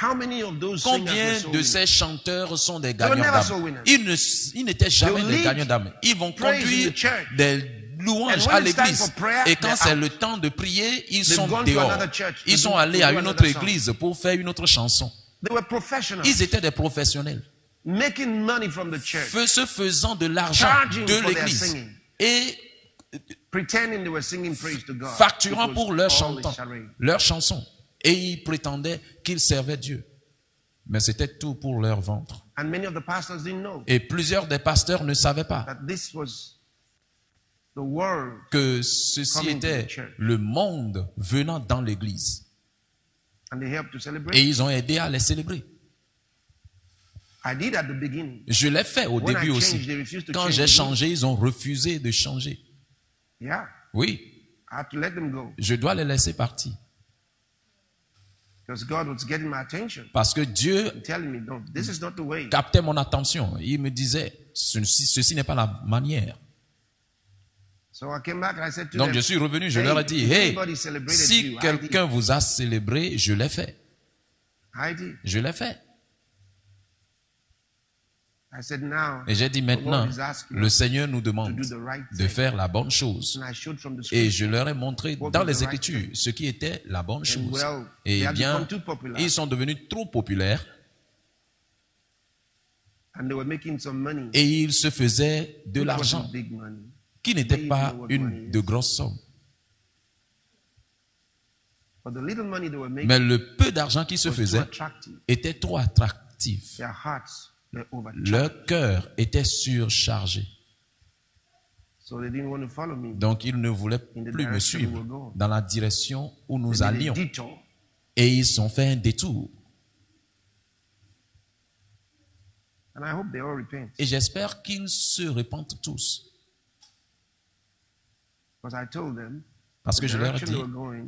How many of those singers Combien were so de winners? ces chanteurs sont des were gagnants never d'âme? soul winners. Ils n'étaient jamais will des lead gagnants d'âme. Ils vont praise in conduire the church. des louanges And when à it's time l'église. for prayer, Et quand they're c'est out. le temps de prier, ils They've sont gone to dehors. another church to Ils sont do- allés to à do une autre another song. église pour faire une autre chanson. They were professionals. Ils étaient des professionnels, Making money from the church. se faisant de l'argent Charging de for their l'église singing. et Pretending they were singing praise to God. facturant It was pour leurs all a chantants, charade. leurs chansons. Et ils prétendaient qu'ils servaient Dieu. Mais c'était tout pour leur ventre. And many of the pastors didn't know Et plusieurs des pasteurs ne savaient pas that this was the world. que ceci Coming to était the church. le monde venant dans l'église. And they helped to celebrate. Et ils ont aidé à les célébrer. I did at the beginning. Je l'ai fait au When début I aussi. changed, they refused to Quand change j'ai the changé, ils ont refusé de changer. Yeah. Oui, I had to let them go. je dois les laisser partir. Because God was getting my attention. Parce que Dieu And telling me, no, this is not the way. captait mon attention. Il me disait, ceci n'est pas la manière. So I came back and I said to Donc them, je suis revenu, je hey, leur ai dit, if hey, anybody celebrated si you, I quelqu'un did. vous a célébré, je l'ai fait. I did. Je l'ai fait. I said, now, Et j'ai dit the maintenant, Lord is asking le us Seigneur nous to demande do the right de thing. faire la bonne chose. And I showed from the Et scripture. je leur ai montré What dans was les the right Écritures ce qui était la bonne And chose. well, Et they had bien, become too popular. ils sont devenus trop populaires And they were making some money. et ils se faisaient de which l'argent wasn't big money. qui n'était They pas know what money une is. de grosses sommes. But the little money they were making Mais le peu d'argent qui se was too faisait attractive. était trop attractif. Their hearts were overcharged. Leur cœur était surchargé. So they didn't want to follow me. Donc ils ne voulaient In the plus me direction we suivre were going. dans la direction où nous They did a allions. detour. Et ils ont fait un détour. And I hope they all repent. Et j'espère qu'ils se répandent tous. Because I told them, Parce que je leur ai dit,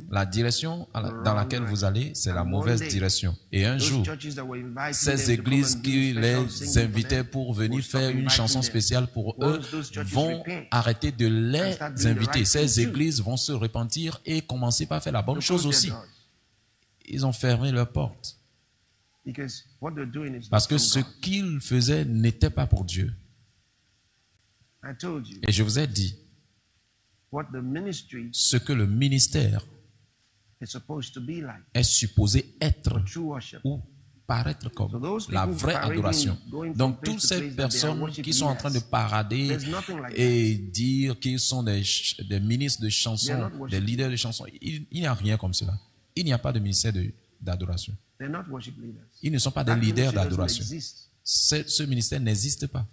la direction dans laquelle vous allez, c'est la mauvaise direction. Et un jour, ces églises qui les invitaient pour venir faire une chanson spéciale pour eux vont arrêter de les inviter. Ces églises vont se repentir et commencer par faire la bonne chose aussi. Ils ont fermé leurs portes. Parce que ce qu'ils faisaient n'était pas pour Dieu. Et je vous ai dit, ce que le ministère est supposé être ou paraître comme la vraie adoration. Donc, toutes ces personnes qui sont en train de parader et dire qu'ils sont des ministres de chansons, des leaders de chansons, il n'y a rien comme cela. Il n'y a pas de ministère d'adoration. Ils ne sont pas des leaders d'adoration. Ce ministère n'existe pas.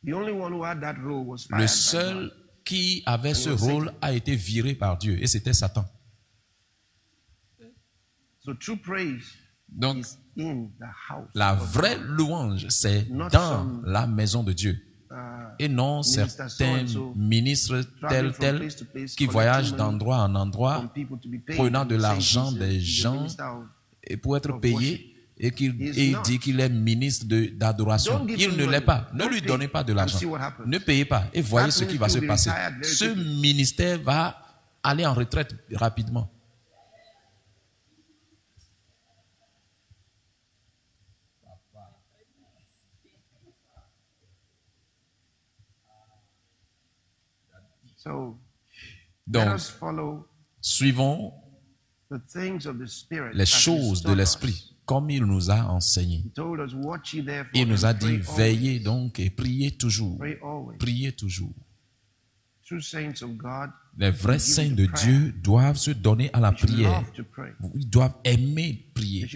Le seul qui avait ce rôle a été viré par Dieu et c'était Satan. Donc, la vraie louange, c'est dans la maison de Dieu. Et non certains ministres tels qui voyagent d'endroit en endroit, prenant de l'argent des gens et pour être payés. Et il dit qu'il est ministre d'adoration. Il ne l'est pas. Ne lui donnez pas de l'argent. Ne payez pas. Et voyez ce qui va se passer. Ce ministère va aller en retraite rapidement. Donc, suivons les choses de l'esprit comme il nous a enseigné. Il nous a dit, veillez donc et priez toujours. Priez toujours. Les vrais saints de Dieu doivent se donner à la prière. Ils doivent aimer prier.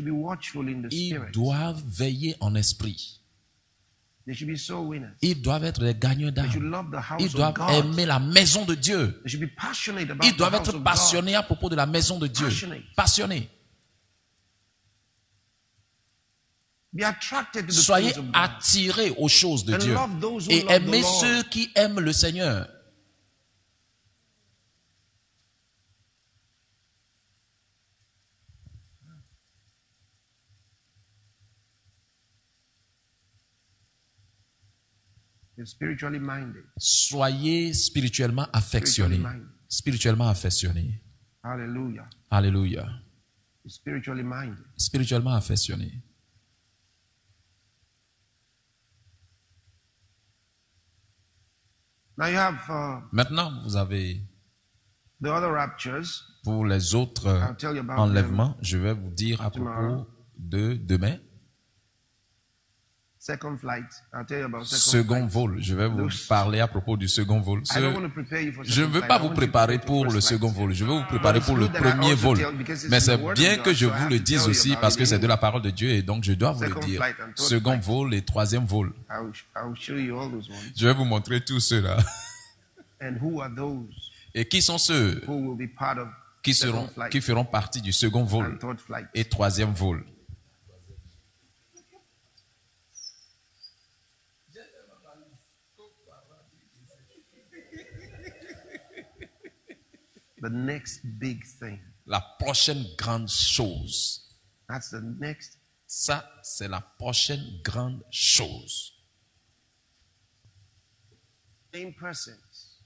Ils doivent veiller en esprit. Ils doivent être des gagnants d'âme. Ils doivent aimer la maison de Dieu. Ils doivent être passionnés à propos de la maison de Dieu. Passionnés. Soyez attirés aux choses de Dieu et aimez ceux qui aiment le Seigneur. Soyez spirituellement affectionnés. Spirituellement affectionnés. Alléluia. Alléluia. Spirituellement affectionnés. Maintenant, vous avez pour les autres enlèvements, je vais vous dire à propos de demain. Second vol, je vais vous parler à propos du second vol. Je ne veux pas vous préparer pour le second vol, je veux vous préparer pour le premier vol. Mais c'est bien que je vous le dise aussi parce que c'est de la parole de Dieu et donc je dois vous le dire. Second vol et troisième vol. Je vais vous montrer tout cela. Et qui sont ceux qui feront partie du second vol et troisième vol? The next big thing. La prochaine grande chose. That's the next. Ça, c'est la prochaine grande chose. Same persons.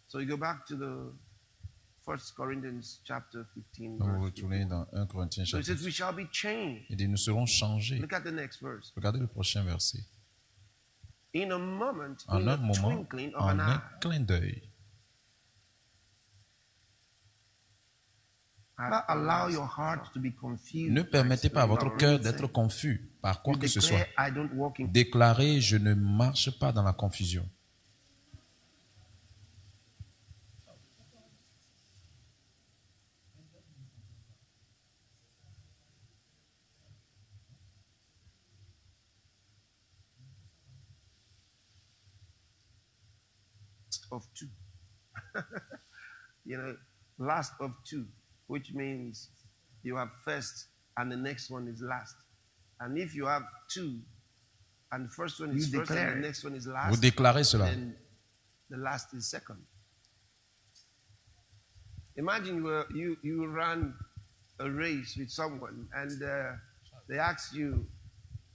So you go back to the 1 Corinthians chapter 15. Vous retournez dans 1 Corinthiens So chapitre. it says we shall be changed. Il dit nous serons changés. Look at the next verse. Regardez le prochain verset. In a moment, En in un a moment, twinkling of en an un eye. clin d'œil. Allow your heart to be confused. Ne permettez pas à votre cœur d'être confus par quoi que ce soit. I don't walk in. Déclarez, je ne marche pas dans la confusion. Of two. Last of two, which means you have first and the next one is last. And if you have two and the first one is You first and declare the it. next one is Vous last, déclarez cela. then the last is second. Imagine you ran a race with someone and they asked you,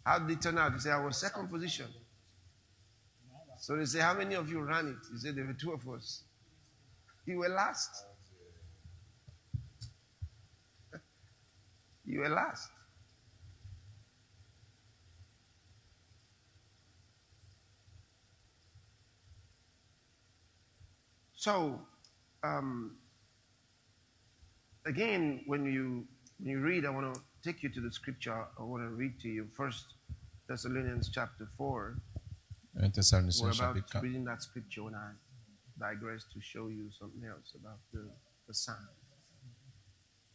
how did it turn out? You say, I was second position. So they say, how many of you ran it? You say, there were two of us. You were last. You were last. So, again, when you read, I want to take you to the scripture. I want to read to you 1 Thessalonians chapter 4. 1 We're Thessaloniciens about chapitre 4. reading that scripture when I digress to show you something else about the Son.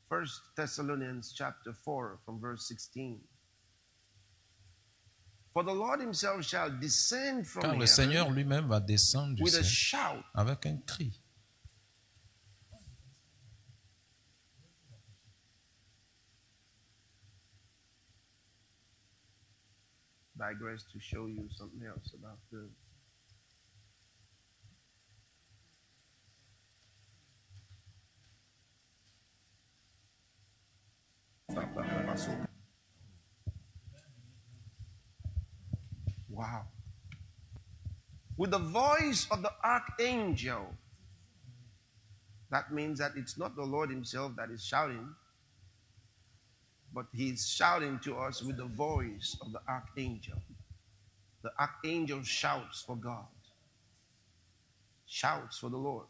1 Thessalonians chapter 4 from verse 16. For the Lord himself shall descend from Car le heaven Seigneur lui-même va descendre du with a ciel shout, avec un cri. digress to show you something else about the wow. With the voice of the archangel. That means that it's not the Lord himself that is shouting, but he's shouting to us with the voice of the archangel. The archangel shouts for God, shouts for the Lord.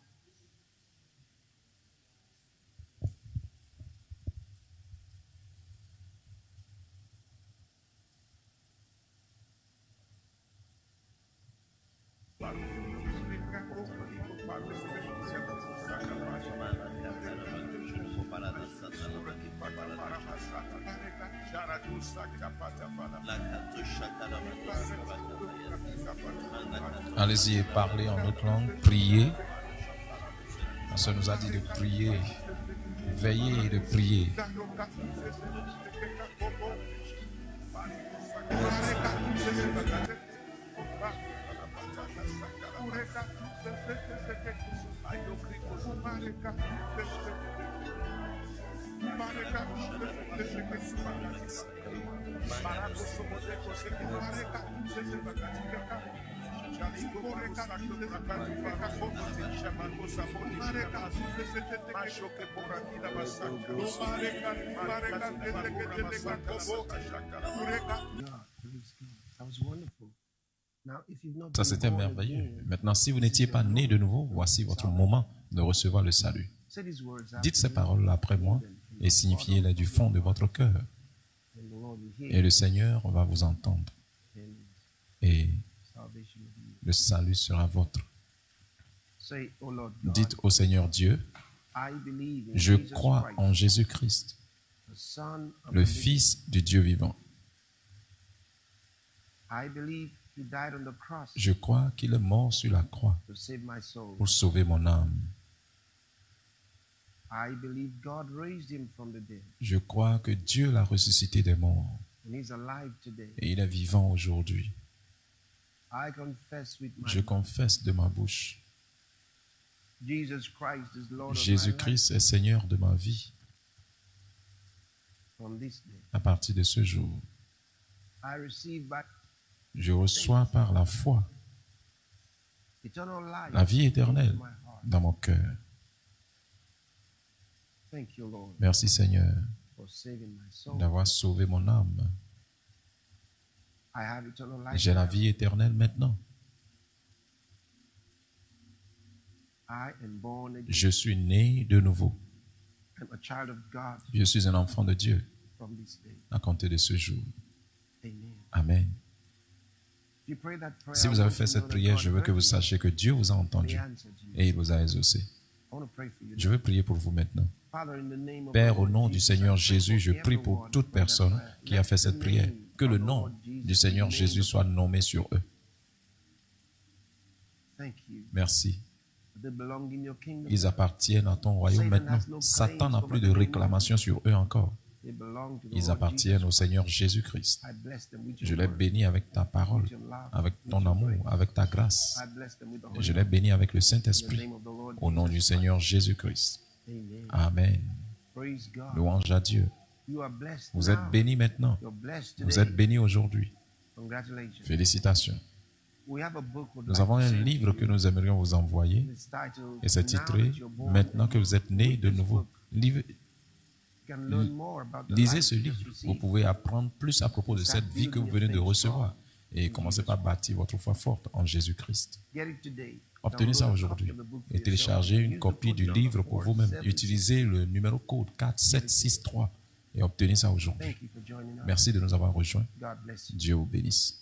Allez-y et parlez en notre langue, priez. Parce qu'on nous a dit de prier, veillez et de prier. That was wonderful. Now, if you've not Ça, been c'était born merveilleux. again, Maintenant, si vous n'étiez pas né de nouveau, voici votre moment de recevoir le salut. say these words Dites after ces me, paroles après moi et signifiez-les du fond de votre cœur. and the Lord will hear Et le Seigneur va vous entendre. and Et salvation will be yours. le salut sera vôtre. Say, oh Lord God, Dites au Seigneur Dieu, I believe in je Jesus crois Christ, en Jésus-Christ, the Son of le the living. Fils du Dieu vivant. I believe he died on the cross Je crois qu'il est mort sur la croix to save my soul. pour sauver mon âme. I believe God raised him from the dead, Je crois que Dieu l'a ressuscité des morts and he's alive today. et il est vivant aujourd'hui. I confess with my Je confesse de ma bouche, Jesus Christ is Lord of my life Jésus-Christ est Seigneur de ma vie. from this day. À partir de ce jour, I receive by je reçois par la foi eternal life la vie into éternelle my heart. dans mon cœur. Thank you, Lord, Merci Seigneur for saving my soul. d'avoir sauvé mon âme. I have eternal life. J'ai la now. vie éternelle maintenant. I am born again. Je suis né de nouveau. I'm a child of God Je suis un enfant de Dieu from this day. à compter de ce jour. Amen. Amen. If you pray that prayer, Si I vous want avez you fait to know cette that prière, God je veux que heard vous you sachiez que Dieu vous a and he entendu answered you. et il vous a exaucé. I want to pray for you. Je veux prier pour vous maintenant. Father, in the name of Père, the au Lord nom du Jesus, Seigneur I pray Jésus, je for prie pour everyone toute for that personne prayer. qui a Let fait the cette prière. name Que le of the nom Lord Jesus du Seigneur be Jésus named. soit nommé sur eux. Thank you. Merci. They belong in your kingdom. Ils appartiennent à ton royaume maintenant. Satan n'a plus de réclamation sur eux encore. They belong to the Ils Lord appartiennent Jesus. au Seigneur Jésus-Christ. I bless them with Je your les word, bénis avec ta parole, with your love, avec with ton your amour, grace. avec ta grâce. I bless them with the Holy Je les Ghost. bénis avec le In the Saint-Esprit, name of the Lord au nom Jesus du Christ. Seigneur Jésus-Christ. Amen. Amen. Praise God. Louange à Dieu. You are blessed Vous now. êtes bénis maintenant. You're blessed Vous today. êtes bénis aujourd'hui. Congratulations. Félicitations. We have a book we'd Nous like avons to un send to livre you. que nous aimerions vous envoyer It's titled, et c'est Now titré That You're Born Maintenant que vous êtes né Read de this nouveau. book. Liv- You can learn more about the Lisez life ce you livre. just Vous received. pouvez apprendre plus à propos de cette vie que vous venez de recevoir et commencez par bâtir votre foi forte en Jésus-Christ. Get it today. Obtenez ça Download a aujourd'hui copy of the book for et téléchargez yourself. une Use the copie code du number livre pour vous-même. 4766. Utilisez le numéro code 4763 et obtenez ça aujourd'hui. Thank you for joining us. Merci de nous avoir rejoints. God bless you. Dieu vous bénisse.